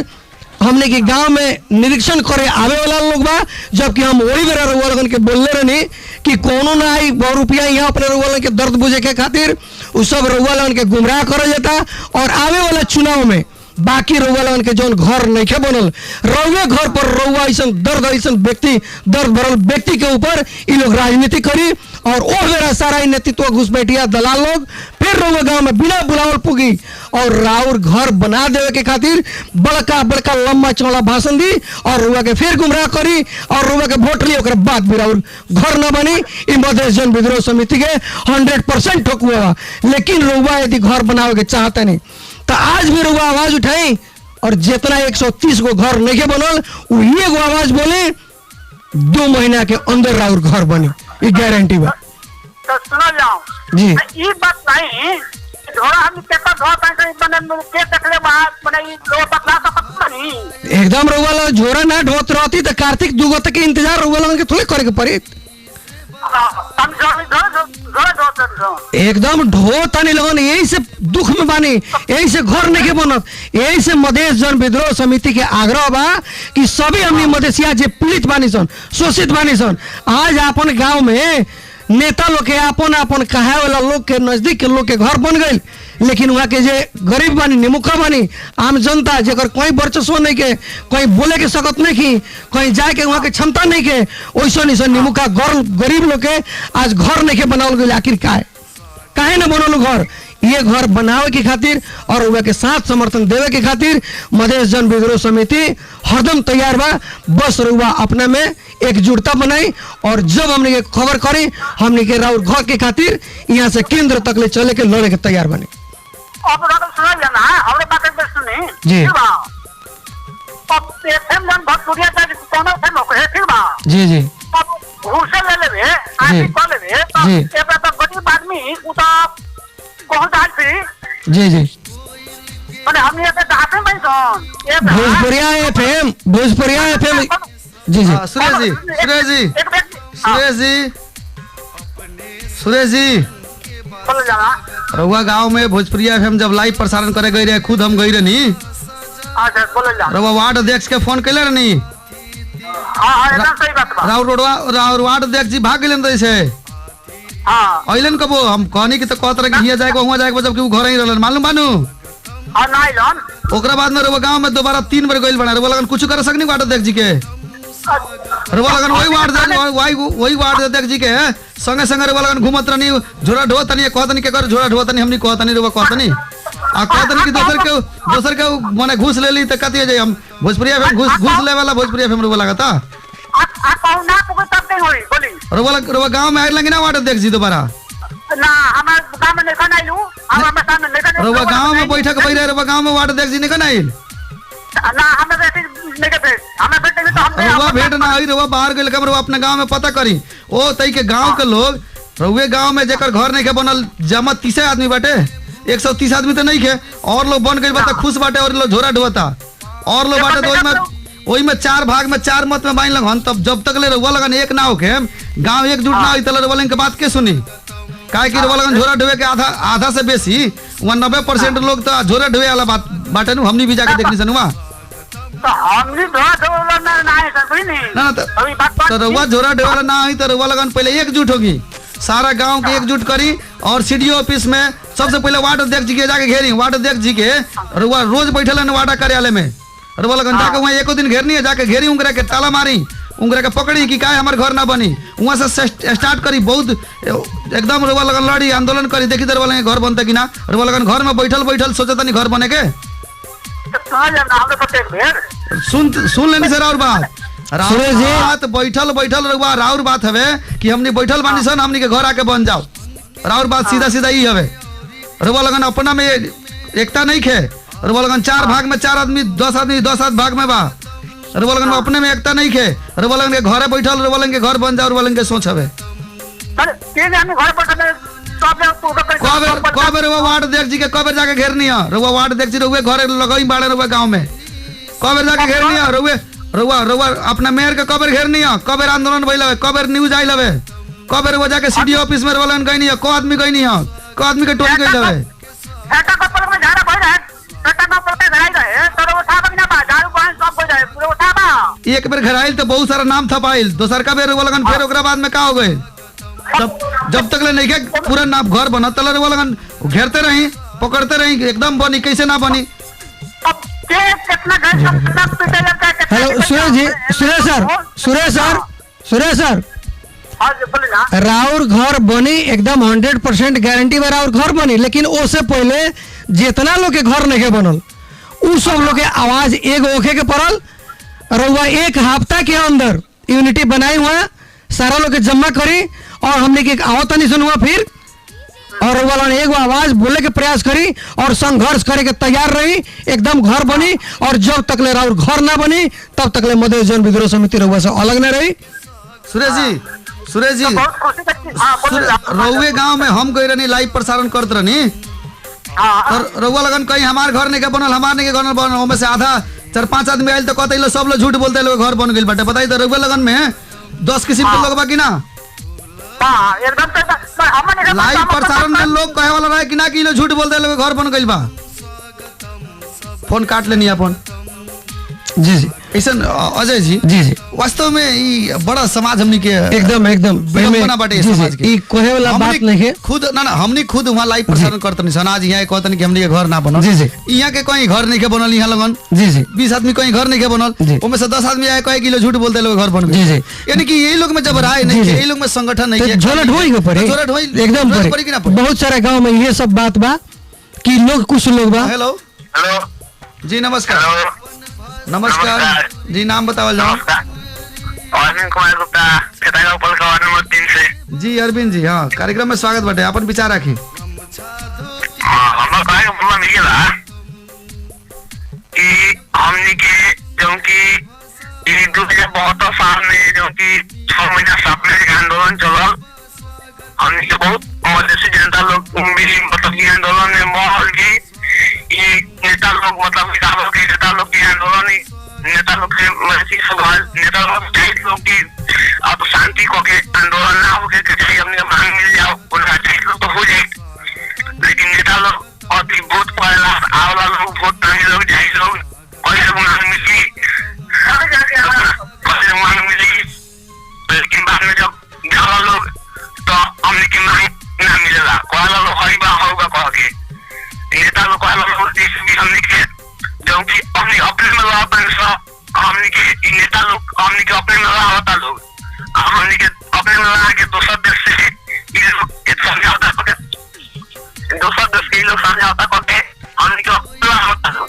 हमने के गांव में निरीक्षण करे आवे वाला लोग बा, जबकि हम वही बेरा रउआ लोगन के बोलले रहनी कि कोनो ना आई 100 रुपया यहाँ अपने रउआ लोगन के दर्द बुझे के खातिर उ सब रउआ लोगन के गुमराह करल जाता। और आवे वाला चुनाव में बाकी रउआ लोगन के जौन घर नइखे बनल, रउए घर पर रउआ ऐसन दर्द ऐसन व्यक्ति दर्द भरल व्यक्ति के ऊपर इ लोग राजनीति करी और ओ बेरा सारा नेतृत्व घुसपैठिया दलाल लोग फिर रउआ गांव में बिना बुलावल पुगी और राउर घर बना देवे के खातिर बड़का बड़का लंबा चौड़ा भाषण दी और रउआ के फिर गुमराह करी और रउआ के वोट ली, ओकरा बाद भी राउर घर न बनी। इ मधेश जन विद्रोह समिति के 100% ठोकुआ बा। लेकिन रउआ यदि घर बनावे के चाहते नहीं तो आज भी रउआ आवाज उठाई और जितना 130 गो घर नहीं बनल वो एगो आवाज बोले, 2 महीना के अंदर राउर घर बनी, ये गारंटी बा। तो सुनो जाओ जी ये बात नहीं झोड़ा हम पेपर धो पाए बने के देखले बात बने ये लो बतला सकत नहीं। एकदम रउआ लोग झोरा ना ढोत रहती तो कार्तिक 2 गो तक के इंतजार रउआ लोगन के थोड़े करे के पड़ी। हम झोड़ा एकदम ढो तनी लगन, यही से दुख में बानी, यही से घर नहीं के बनत, यही से मधेश जन विद्रोह समिति के आग्रह बा कि सभी हमनी मधेसिया जे पीड़ित बानी सन, शोषित बानी सन, आज अपन गांव में नेता लोग के अपन अपन कहे वाला लोग के नजदीक के लोग के घर बन गई, लेकिन वहाँ के जे गरीब बानी, निमुखा बानी, आम जनता जेकर कोई वर्चस्व नहीं के, कोई बोले के सकत नहीं की, कहीं जाए के वहाँ के क्षमता नहीं के, वैसा ऐसा निमुखा गरीब लोग के आज घर नहीं के बनावल गई। आखिर काहे न बनल घर? ये घर बनावे के खातिर और उनके के साथ समर्थन देवे के खातिर मधेश जन विद्रोह समिति हरदम तैयार बा। बस रुआ अपने में एकजुटता बनाई और जब हमने के खबर करी हमने के राउर घर के खातिर यहाँ से केंद्र तक ले चले के लड़े के तैयार बने। अब सुना जाना हमरे बात पे सुनी जी अब एफएम जन भोजपुरिया का कोनो से लोग है फिर बा जी जी अब घूसे ले लेबे आदमी कर लेबे जी एबे तो गरीब आदमी उता बहुत आज भी जी जी माने हम ये दाते में सोन ये भोजपुरिया एफएम जी जी सुरेश जी बोल जाना रउआ गांव में भोजपुरिया एफएम जब लाइव प्रसारण करे गई रहे, खुद हम गई रहनी। अच्छा बोल जा रउआ वार्ड अध्यक्ष के फोन कैले रहनी। हां एकदम सही बात बा। राउर वार्ड अध्यक्ष जी भाग गेलन तैसे। हां अइलन कबो हम कहनी कि तो कहत रहे कि हिया जाए को हुआ जाए को, जबकि वो घर ही रहलन, मालूम बानू। हां नहीं लन ओकरा बाद में रउआ गांव में दोबारा 3 बार गइल बना। रउआ लगन कुछ कर सकनी वार्ड अध्यक्ष जी के? रउआ लगन वही वार्ड अध्यक्ष जी के संगे संगे रउआ लगन घूमत रहनी, झोरा ढोत नहीं, कहतनी के कर झोरा ढोत नहीं, हमनी कहतनी रउआ कहतनी आ कहतनी कि दोसर के माने घूस ले ली त कथि जाई। हम भोजपुरिया में घूस ले वाला भोजपुरिया में रउआ लागता आ कहू ना को तब नहीं होई बोली रउआ गांव में आइल ना वार्ड अध्यक्ष जी दोबारा ना हमार गांव में नहीं आइलू हमार सामने नहीं रउआ गांव में बैठक भई रहे, रउआ गांव में वार्ड अध्यक्ष जी नहीं आइल ना हमें बेटी नहीं के हमें बेटे भी तो हमने रउआ भेंट ना आई। रउआ बाहर गेल के रउआ अपने गांव में पता करी। ओ तई के गांव के लोग रउए गांव में जेकर घर नहीं के बनल जमा 30 आदमी बाटे, 130 आदमी तो नहीं के और लोग बन गइल बा त खुश बाटे और लोग झोरा ढोता और लोग बाटे तो ओई में 4 भाग में 4 मत में बाइन लगन। तब जब तक ले रउआ लगन एक ना होके गांव एकजुट ना होई त रउआ लगन के बात के सुनी। काहे कि रउआ लगन झोरा ढोवे के आधा से बेसी 90% लोग तो झोरा ढोवे वाला बात बाटे नु। हमनी भी जाके देखनी सनुवा तो हमनी धोआ धोला ना है सर कोई नहीं ना अभी बात तो रउआ झोरा ढोवे वाला ना आई तो रउआ लगन पहले एकजुट होगी, सारा गांव के एकजुट करी और सीडीओ ऑफिस में सबसे पहले वार्ड अध्यक्ष जी के जाके घेरी। वार्ड अध्यक्ष जी के रउआ रोज बैठल है वार्ड कार्यालय में, रउआ लगन जाके वहाँ एको दिन घेरनी है, जाके घेरी उंगरा के ताला मारी, उंगरा के पकड़ी कि काहे हमारे घर ना बनी, वहाँ से स्टार्ट करी। बहुत एकदम रउआ लगन लड़ी आंदोलन करी, देखी रउआ लगन घर बनते कि ना। रउआ लगन घर में बैठल सोचता नहीं घर बने के। सुन लेनी सर और बात बैठल रउआ राउर बात हवे कि हमनी बैठल बानी सन, हमनी के घर आके बन जाओ। राउर बात सीधा ही हवे। रउआ लगन अपना में एकता नहीं खे। रउआ लगन 4 भाग में 4 आदमी 10 भाग में बा। रउआ लगन अपने में एकता नहीं खे। रउआ लगन के घरे बैठल रउआ लगन के घर बन जाओ, रउआ लगन के सोच हवे। कबे रउआ वार्ड अध्यक्ष जी के कबे जाके घेरनी है? रउआ वार्ड अध्यक्ष जी रउए घरे लगई बाड़े रउआ गांव में कबे जाके घेरनी है? रउआ अपना मेयर के कबे घेरनी है? कबे आंदोलन भइल हवे? कबे न्यूज आइल हवे? कबे रउआ जाके सीडीओ ऑफिस में रउआ लगन गई नहीं है? को आदमी गई नहीं है? को आदमी के टोली गई हवे? एटा कपल में झाड़ा भइल है, एटा ना पड़ते धराई रहे तो वो था बना बा झाड़ू पान सब एक बेर घेराइल तो बहुत सारा नाम थपाइल, दोसर का बेर वो लगन फिर ओकरा बाद में का हो गए? जब तक ले नहीं के पूरा नाम घर बना तले वो लगन घेरते रही, पकड़ते रही, एकदम बनी कैसे ना बनी। अब के कितना घर सब पीटे जाता है। हेलो सुरेश जी, सुरेश सर हाँ जी बोलिए ना। राउर घर बनी एकदम 100% गारंटी में राउर घर बनी, लेकिन उससे पहले जितना लोग के घर नहीं बनल उ सब लोग के आवाज एगो ओखे के पड़ल। रउआ एक हफ्ता के अंदर यूनिटी बनाई हुआ, सारा लोग के जमा करी और हमने के आवत नहीं सुनुआ फिर, और रउआ ने एगो आवाज बोले के प्रयास करी और संघर्ष करे के तैयार रही, एकदम घर बनी। और जब तक ले राउर घर ना बनी तब तक ले मधेश जन विद्रोह समिति रउआ से अलग न रही। सुरेश जी बहुत खुशी की हाँ बोलिए। रउए गांव में हम गई रहनी, लाइव प्रसारण करत रहनी, हाँ और रउआ लगन कहीं हमार घर नहीं के बनल, हमार नहीं के घर बनल, ओमे से आधा 4-5 आदमी आइल तो कहते लो सब लोग झूठ बोलते लोग घर बन गइल बाटे। बताई तो रउआ लगन में 10 किस्म के लोग बा कि ना? हाँ एकदम तो हमने लाइव प्रसारण में लोग कहे वाला रहे कि ना कि लो झूठ बोलते लोग घर बन गइल बा। फोन काट लेनी अपन। जी जी ऐसा अजय जी जी वास्तव में ई बड़ा समाज हमनी के एकदम विडंबना बाटे समाज के। ई कोहे वाला बात नहीं है। खुद ना हमनी खुद वहां लाइव प्रसारण करतनी सन, आज यहाँ कहतनी कि हमनी के घर ना बनल। जी यहाँ के कहीं घर नहीं के बनल, यहाँ लगन जी 20 आदमी कहीं घर नहीं के बनल, ओमे से 10 आदमी आए कहे कि लो झूठ बोलते लोग घर बन गए। यानी कि यही लोग में जब राय नहीं है, यही लोग में संगठन नहीं है, झोलट होई के पड़े, झोलट होई एकदम पड़ी कि ना पड़ी। बहुत सारे गांव में ये सब बात बा कि लोग कुछ लोग बा। हेलो हेलो जी नमस्कार। हेलो नमस्कार जी, नाम बतावल जाओ। अरविंद कुमार गुप्ता, खेतागांव पलका वार्ड नंबर 3 से। जी अरविंद जी, हाँ कार्यक्रम में स्वागत बाटे, अपन विचार रखी। हाँ हमरा कहे के मतलब ये बा कि हमनी के जो कि ई 2072 साल में जो कि 6 महीना सामने के आंदोलन चलल, हमनी के बहुत मधेसी जनता लोग भी मतलब ये आंदोलन में माहौल की ये नेता लोग मतलब किसानों के नेता लोग की आंदोलन नेता लोग के मधेसी सवाल नेता लोग चाहिए लोग की अब शांति को के आंदोलन ना हो के चाहिए हमने मांग मिल जाओ उनका चाहिए लोग तो हो जाए, लेकिन नेता लोग अभी वोट पड़ेला आवला लोग वोट नहीं लोग चाहिए लोग कोई मांग मिली कोई मांग मिली, लेकिन बाद में जब जाला लोग तो हमने की मांग ना मिलेगा, कोई लोग हरीबा होगा कह के नेता लोग कोई लोग भी हमने के जो कि हमने अपने में लड़ा पैसा हमने के नेता लोग हमने के अपने में लड़ा होता लोग हमने के अपने में लड़ा के दूसरा देश से ये लोग एक समझौता करके दूसरा देश के लोग समझौता करके हमने के अपने में होता लोग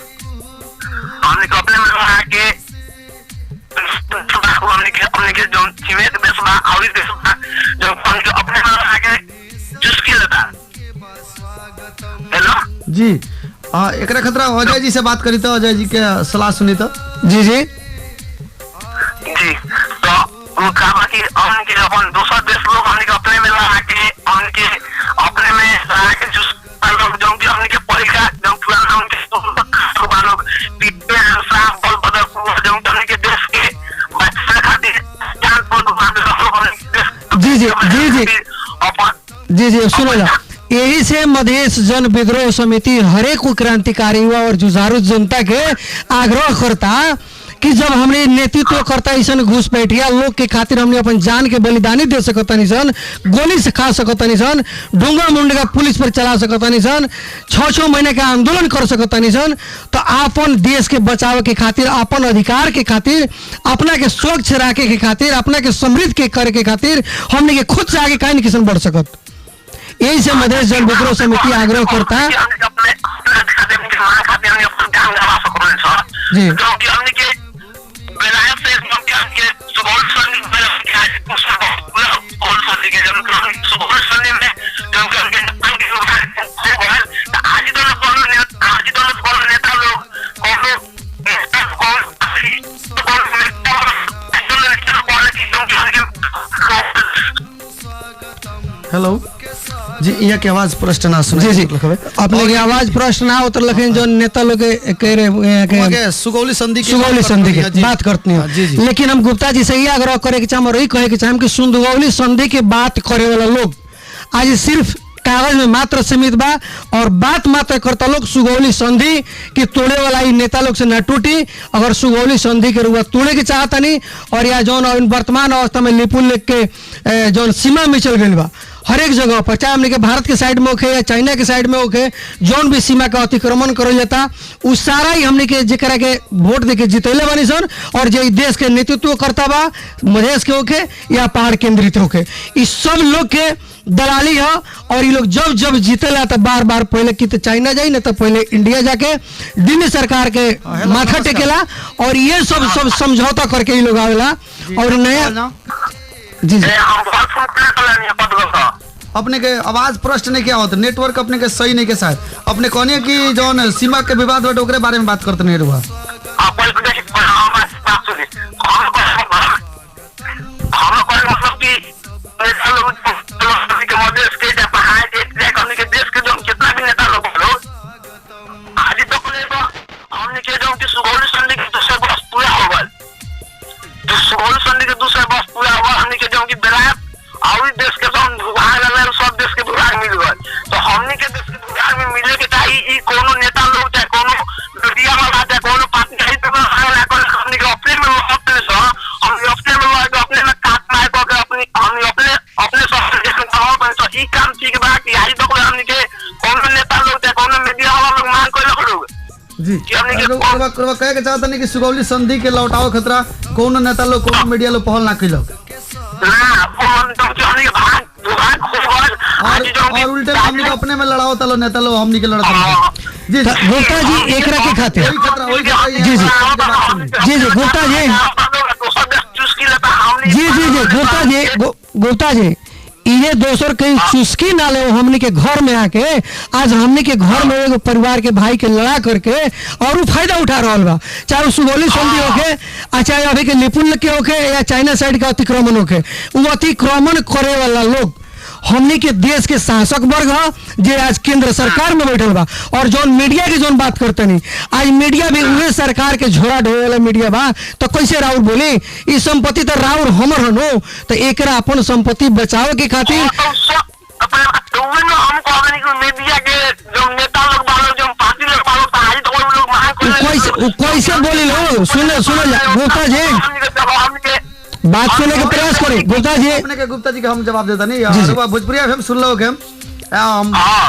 हमने के अपने में लड़ा के हमने के जो सीमेंट देश में आउरी देश में जो हमने के अपने में लड़ा के चुस्की लेता। हेलो जी एक खतरा अजय जी से बात करी तो अजय जी के सलाह सुनी तो। जी जी तो वो कहा कि हमने के अपन दूसरा देश लोग हमने के अपने में लगा के हमने के अपने में लगा के जो लोग जो कि हमने के परीक्षा जो पुराना हमने के लोग पीते साफ बल बदल को जो हमने के देश के बच्चे खातिर जान बोल जी सुनो ना, यही से मधेश जन विद्रोह समिति हरेक क्रांतिकारी युवा और जुझारू जनता के आग्रह करता कि जब हमने नेतृत्व करता ऐसा घुसपैठिया लोग के खातिर हमने अपन जान के बलिदानी दे सकतानी सन, गोली से खा सकतानी सन, ढूंगा मुंडा पुलिस पर चला सकतानी सन, 6-6 महीने का आंदोलन कर सकतानी सन, तो अपन देश के बचाव के खातिर, अपन अधिकार के खातिर, अपना के स्वच्छ रखे के खातिर, अपना के समृद्ध के करे के खातिर हमने के खुद से आगे कहीं नहीं किसान बढ़ सकत। यही से मधेश जन विद्रोह समिति आग्रह करता जी हेलो जी, यहाँ की आवाज प्रश्न ना सुन। जी अपने की आवाज प्रश्न ना उतर लखें जो नेता लोग कह रहे सुगौली संधि की बात करते हैं, लेकिन हम गुप्ता जी से ही आग्रह करे के चाहे और यही कहे के चाहे कि सुगौली संधि की बात करे वाला लोग आज सिर्फ कागज में मात्र सीमित बा और बात मात्र करता लोग सुगौली संधि कि तोड़े वाला ही नेता लोग से न टूटी। अगर सुगौली संधि के रुआ तोड़े के चाहता नहीं और या जौन वर्तमान अवस्था में लिपुल लेक के जौन सीमा में चल गई बा हर एक जगह पर, चाहे हमने के भारत के साइड में होके या चाइना के साइड में होके, जौन भी सीमा का अतिक्रमण करल जाता उ सारा ही हमने के जेकरा के वोट दे के जितैले बानी सन और जे देश के नेतृत्व करता बा मधेश के होके या पहाड़ केंद्रित होके, इस सब लोग के दलाली है। और ये लोग जब जब जीतेला तो बार बार पहले कि तो चाइना जाई ना तो पहले इंडिया जाके दिल्ली सरकार के माथा टेकेला और ये सब समझौता करके ये लोग आवेला और नया जी जी अपने के आवाज प्रश्न नहीं क्या होता, नेटवर्क अपने के सही नहीं के शायद अपने कहने की जो सीमा के विवाद बटे ओकरे बारे में बात करते नहीं रुआ। कहे के चाहता नहीं कि सुगौली संधि के लौटाओ खतरा कौन नेता लोग कौन मीडिया लोग पहल ना कैलक और उल्टे हमनी के अपने में लड़ाओ तलो नेता लोग हमनी के लड़ता जी गुप्ता जी एकरा के खातिर जी जी गुप्ता जी गुप्ता जी ये दोसर कहीं चुस्की ना ले हमने के घर में आके आज हमने के घर में एगो परिवार के भाई के लड़ा करके और फायदा उठा रहा बा, चाहे सुगौली संधि होके चाहे अभी के लिपुल के होके या चाइना साइड का अतिक्रमण होके, वो अतिक्रमण करे वाला लोग हमने के देश के शासक वर्ग है जे आज केंद्र सरकार में बैठल बा और जौन मीडिया की जौन बात करते नहीं आज मीडिया भी उहे सरकार के झोरा ढोए वाला मीडिया बा, तो कैसे राउर बोली ई संपत्ति तो राउर हमर हनो, तो एकरा अपन संपत्ति बचाव के खातिर कैसे बोली लो सुनो गुप्ता जी बात सुनने के प्रयास करें गुप्ता जी। अपने के गुप्ता जी का हम जवाब देता नहीं भोजपुरी हम सुन लो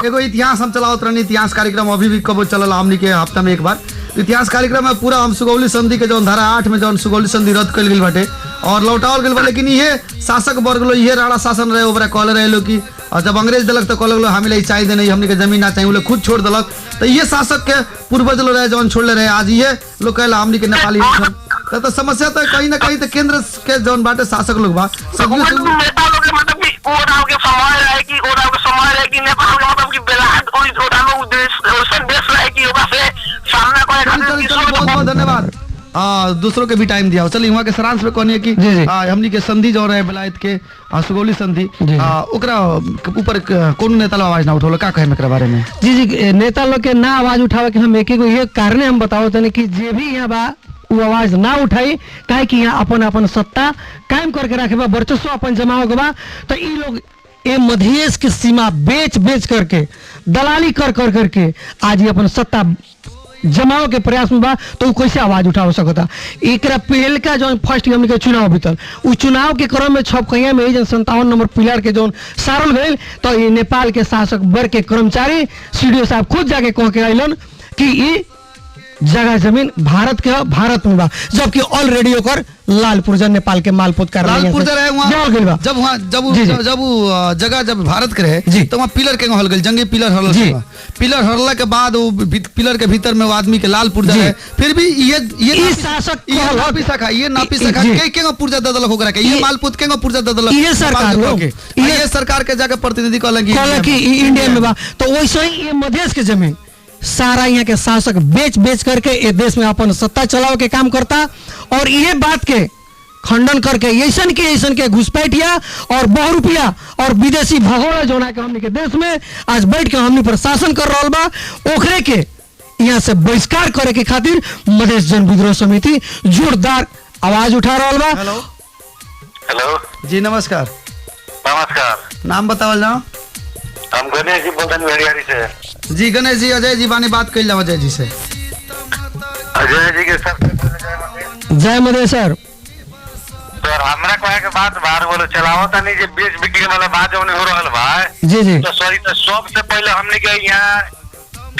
एगो इतिहास हम चलावत रहनी, इतिहास कार्यक्रम अभी भी कबो चलल हमनी के हफ्ता में एक बार इतिहास कार्यक्रम में पूरा हम सुगौली संधि के जौन धारा 8 में जौन सुगौली संधि रद्द कल गई बाटे और लौटावल गई बा, लेकिन ये शासक वर्ग लो ये राणा शासन रहे ओकरा कहले रहे लो कि और जब अंग्रेज दिलक तो कहल हमें चाहिए नहीं हमने के जमीन ना चाहिए खुद छोड़ दिलक, तो ये शासक के पूर्वज लोग रहे जौन छोड़ले रहे आज ये लोग कहला हमने के नेपाली तो समस्या तो कहीं ना कहीं तो केंद्र के जौन बाटे शासक लोग बा सब नेता लोग के मतलब कि ओराव के समय रहे कि ओराव के समय रहे कि नेपाल के मतलब कि बेलायत कोई ओराव देश ओसन देश रहे कि ओकरा से सामना करे खातिर बहुत बहुत धन्यवाद। दूसरों के भी टाइम दिया चलिए वहाँ के सारांश में कहनी है कि हमनी के संधि जो रहे बेलायत के सुगौली संधि ओकरा ऊपर कौन नेता लोग आवाज ना उठौल का कहे एकरा बारे में जी नेता लोग के ना आवाज उठावे के हम एक ये कारण हम बताओ तनी कि जे भी यहाँ बा वो आवाज ना उठाई काहे कि यहाँ अपन अपन सत्ता कायम करके रखे बा वर्चस्व अपन जमाओ के बा, तो ये लोग ये मधेश की सीमा बेच करके दलाली करके आज ये अपन सत्ता जमाओ के प्रयास में बा, तो वो कैसे आवाज उठा सकता। एक पहल का जो फर्स्ट हमने के चुनाव बीतल उस चुनाव के क्रम में छपकैया में 57 नंबर पिलर के जो सारल गए, तो ये नेपाल के शासक वर्ग के कर्मचारी सीडीओ साहब खुद जाके कह के आइलन कि ये जगह जमीन भारत के भारत में बा, जबकि ऑलरेडी ओकर लाल पुर्जा नेपाल के मालपोत कर लाल पुर्जा रहे वहां जब जगह जब भारत के रहे तो वहां पिलर के हल गइल जंगी पिलर हरला के बाद वो पिलर के भीतर में वो आदमी के लाल पुर्जा रहे, फिर भी ये शासक नापी सका के पुर्जा दे दलक ओकरा के ये मालपोत के पुर्जा दे दलक ये सरकार के जाके प्रतिनिधि कहलक कि इंडिया में बा, तो वैसे ही ये मधेश के जमीन सारा यहाँ के शासक बेच करके ये देश में अपन सत्ता चलाओ के काम करता और ये बात के खंडन करके ऐसन के घुसपैठिया और बहुरूपिया और विदेशी भगोड़ा जोना के हमनी के देश में आज बैठ के हमनी पर शासन कर रहा बा, ओखरे के यहाँ से बहिष्कार करे के खातिर मधेश जन विद्रोह समिति जोरदार आवाज उठा रहा बा। हेलो जी नमस्कार। नाम बतावल जाओ। हम गणेश जी बोलते हैं भेड़ियारी से। जी गणेश जी, अजय जी बानी बात कर अजय जी से। अजय जी के सबसे पहले जय मधेश। जय मधेश सर। सर हमरा कहे के बात बाहर बोलो चलाओ तनी जे बेच बिक्री वाला बात जौन हो रहल बा। जी जी तो सॉरी, तो सबसे पहले हमने के यहाँ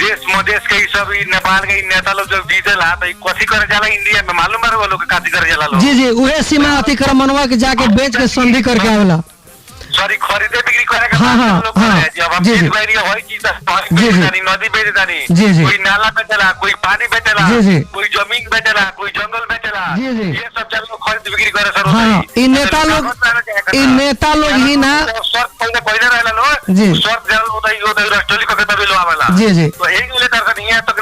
देश मदेश के सब नेपाल के नेता लोग जब जीतेला तो कथी करे जाला इंडिया में, मालूम है वो लोग कथी करे जाला लोग? जी जी उहे सीमा अतिक्रमणवा के जाके बेच के संधि करके आवेला। सॉरी, खरीदे बिक्री करे के हाँ, बात हाँ, लोग हाँ, करे। जब हम जी, जी। बेच बैरी होई चीज जी, जी। नदी बेच दानी, जी, जी। कोई नाला बेचला, कोई पानी बेचला, जी, जी। कोई जमीन बेचला, कोई जंगल बेचला, जी, जी। ये सब जब लोग खरीद बिक्री करे सर। हाँ, इ नेता लोग ही ना। शर्त पहले रहला लोग जी। शर्त जल होता राष्ट्रपति को कहता बिलो आवेला। जी, जी। तो एक ले दर्शन यहाँ तक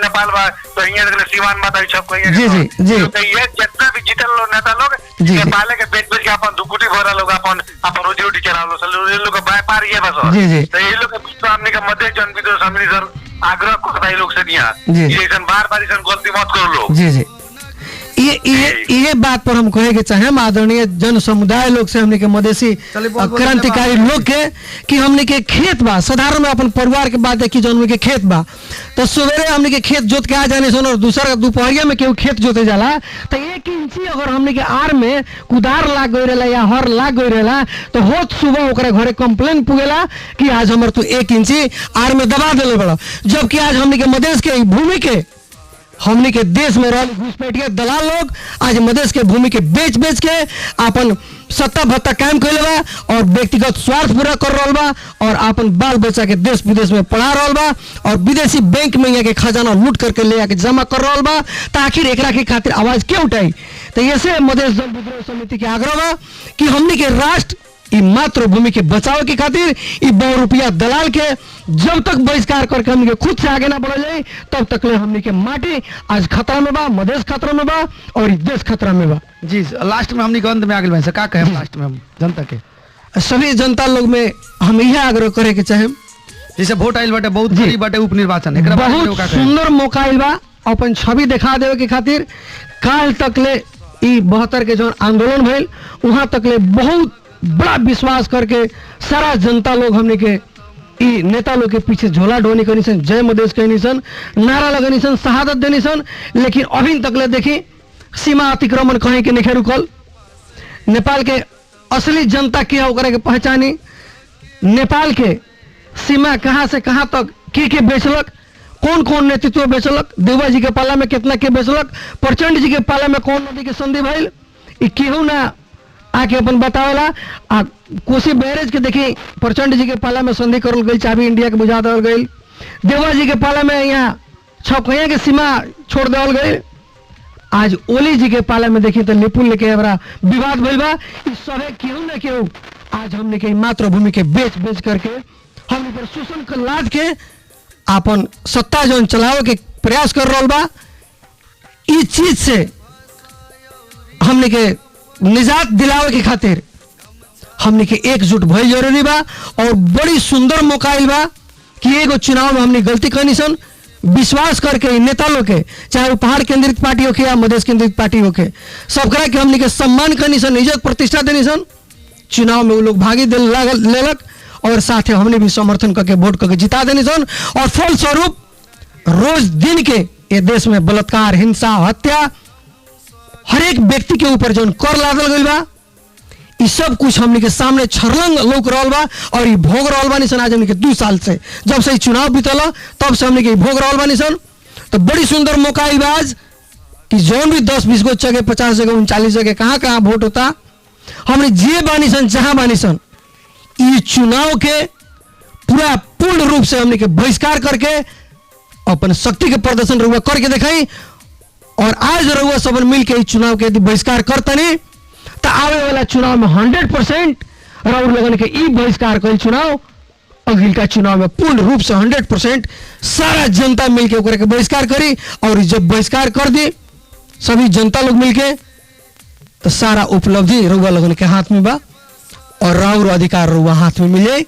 नेपाल बा, तो यहाँ तक सीमान माता सब कहीं। जी, जी, जी। तो ये जितना भी जीतल लोग नेता लोग जी, जी। नेपाल के बेच बेच के अपन दुकुटी भरा लोग अपन रोजी रोटी चला लो, ये लोग का व्यापार ये बस। जी, जी। तो ये लोग के बीच में हमने का मध्य जन विद्रोह समिति सर आग्रह करता है लोग से दिया जी। ये बार बार गलती मत करो लोग। जी जी ये बात पर हम कहे के चाहे आदरणीय जन समुदाय लोग से हमने के मधेसी चलिए, बहुत बहुत क्रांतिकारी लोग के कि हमने के खेत बा साधारण में अपन परिवार के बात देखी जौन के खेत बा तो सवेरे हमने के खेत जोत के आ जाने सन और दूसरा दोपहरिया में केहू खेत जोते जाला तो 1 इंची अगर हमने के आर में कुदार लाग गई रहेला या हर लाग गई रहेला तो होत सुबह ओकरे घरे कंप्लेन पुगेला कि आज हमर तू 1 इंची आर में दबा देले बड़ा, जबकि आज हमने के मधेश के भूमि के हमने के देश में रहल घुसपैठिया दलाल लोग आज मधेश के भूमि के बेच बेच के अपन सत्ता भत्ता कायम कैले बा और व्यक्तिगत स्वार्थ पूरा कर रहा बा और अपन बाल बच्चा के देश विदेश में पढ़ा रहा बा और विदेशी बैंक में यहाँ के खजाना लूट करके ले आके जमा कर रहा बा। तो आखिर एकरा के खातिर आवाज क्यों उठाई? तो ऐसे मधेश जन विद्रोह समिति के आग्रह बा कि हमने के राष्ट्र ई मातृभूमि के बचाव के खातिर ई बहुरूपिया दलाल के जब तक बहिष्कार करके हमने के खुद से आगे ना बढ़ जाए तब तक ले हमने के माटी आज खतरा में बा, मधेश खतरा में बा और ई देश खतरा में बा। जी लास्ट में हमनी के अंत में आगे बढ़े का कहे लास्ट में हम जनता के सभी जनता लोग में हम यह आग्रह करे के चाहे जैसे वोट आइल बाटे बहुत करीब बाटे उपनिर्वाचन एकरा बारे में बहुत का कहे? सुंदर मौका आइल बा अपन छवि दिखा देवे के खातिर। काल तक ले ई 72 के जौन आंदोलन भइल वहां तक ले बहुत बड़ा विश्वास करके सारा जनता लोग हमने के ई नेता लोग के पीछे झोला ढोनी करनी सन, जय मधेश कहनी सन, नारा लगनी सन, शहादत देनी सन, लेकिन अभी तक ले देखी सीमा अतिक्रमण कहीं के नहीं रुकल। नेपाल के असली जनता क्या ओकरा के पहचानी, नेपाल के सीमा कहाँ से कहाँ तक के बेचलक, कौन कौन नेतृत्व बेचलक, देवा जी के पाला में कितना के बेचलक, प्रचंड जी के पाला में कौन नदी के संधि भइल, ई केहू ना आके अपन बतावेला। आ कोसी बैरेज के देखी प्रचंड जी के पाला में संधि करल गई, चाबी इंडिया के बुझा देवल गई। देवा जी के पाला में यहाँ छौकैया के सीमा छोड़ देवल गई। आज ओली जी के पाला में देखी तो लिपुल लेके हमारा विवाद भइल बा। ई सभे केहू ना केहू आज हमने के मातृभूमि के बेच बेच करके हमने पर शोषण कर लाद के अपन सत्ता जौन चलावे के प्रयास कर रहा बा। इस चीज से हमने के निजात दिलावे के खातिर हमने के एकजुट भइल जरूरी बा और बड़ी सुंदर मौका आइल बा कि एगो चुनाव में हमने गलती करनी सन। विश्वास करके नेता लोग के चाहे वो पहाड़ केंद्रित पार्टी होके या मधेश केंद्रित पार्टी होके सबकरा के हमने के सम्मान करनी सन, इज्जत प्रतिष्ठा देनी सन। चुनाव में वो लोग भागी लेलक और साथ ही हमने भी समर्थन करके वोट करके जिता देनी सन और फलस्वरूप रोज दिन के ये देश में बलात्कार, हिंसा, हत्या, हर एक व्यक्ति के ऊपर जो कर लादल गई बा ये सब कुछ हमने के सामने छरलंग लोक रहल बा और ये भोग रहल बानी सन। आज हमने के 2 साल से जब से चुनाव बीतला तब से हमने के भोग रहल बानी सन। तो बड़ी सुंदर मौका आई बा आज कि जौन भी 10-20 गो जगह, 50 जगह, 39 जगह कहाँ कहाँ वोट होता हमने जे बानी सन जहां बानी सन ये चुनाव के पूरा पूर्ण रूप से हमने के बहिष्कार करके अपन शक्ति के प्रदर्शन रहुआ करके दिखाई। और आज रहुआ सब मिल के चुनाव के यदि बहिष्कार करतनी तो आवे वाला चुनाव में 100% राहुल लोगन के ई बहिष्कार कल चुनाव अगला चुनाव में पूर्ण रूप से 100% सारा जनता मिलके ओकरा के बहिष्कार करी और जब बहिष्कार कर दी सभी जनता लोग मिलके तो सारा उपलब्धि रहुआ लोगन के हाथ में बा और राहुल अधिकार रहुआ हाथ में मिले।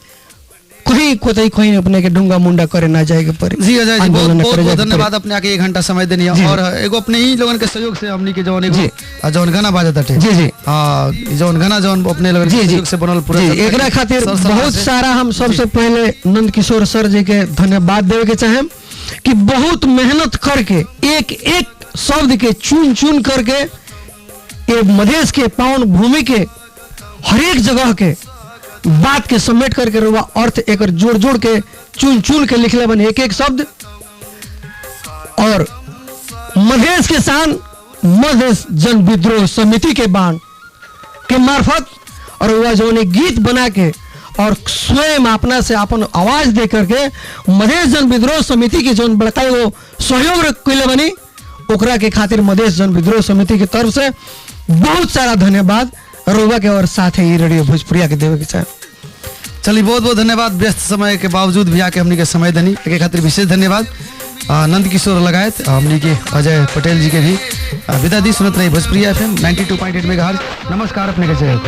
कहीं कोई कहीं अपने के डूंगा मुंडा करे ना जाए के पड़े। जी अजय जी, बहुत आंदोलन बहुत करे बहुत जाए के धन्यवाद अपने आके 1 घंटा समय देनी जी। और एगो अपने ही लोगन के सहयोग से हमनी के जौन जी। एगो जौन गाना बाजत हटे जी, जी। हां जौन गाना जौन अपने लोगन जी, के जी। सहयोग से बनल पूरा जी, एकरा खातिर बहुत सारा हम सबसे पहले नंद किशोर सर जी के धन्यवाद देवे के चाहे कि बहुत मेहनत करके एक एक शब्द के चुन चुन करके ये मधेश के पावन भूमि के हर एक जगह के बात के समेट करके रुआ अर्थ एक जोड़ जोड़ के चुन चुन के लिखले बने एक एक शब्द और मधेश के शान मधेश जन विद्रोह समिति के बाण के मार्फत और वह जो गीत बना के और स्वयं अपना से अपन आवाज दे करके मधेश जन विद्रोह समिति के जो बड़का वो सहयोग कैले बनी ओकरा के खातिर मधेश जन विद्रोह समिति की तरफ से बहुत सारा धन्यवाद रोवा के और साथ ही रेडियो भोजपुरिया के देवे के चाहे। चलिए बहुत बहुत धन्यवाद व्यस्त समय के बावजूद भी आके हमनी के समय देनी एक खातिर विशेष धन्यवाद नंद किशोर लगायत हमनी के अजय पटेल जी के भी विदा दी। सुनत रही भोजपुरिया FM 92.8 मेगाहर्ट्ज। नमस्कार अपने के जय हो।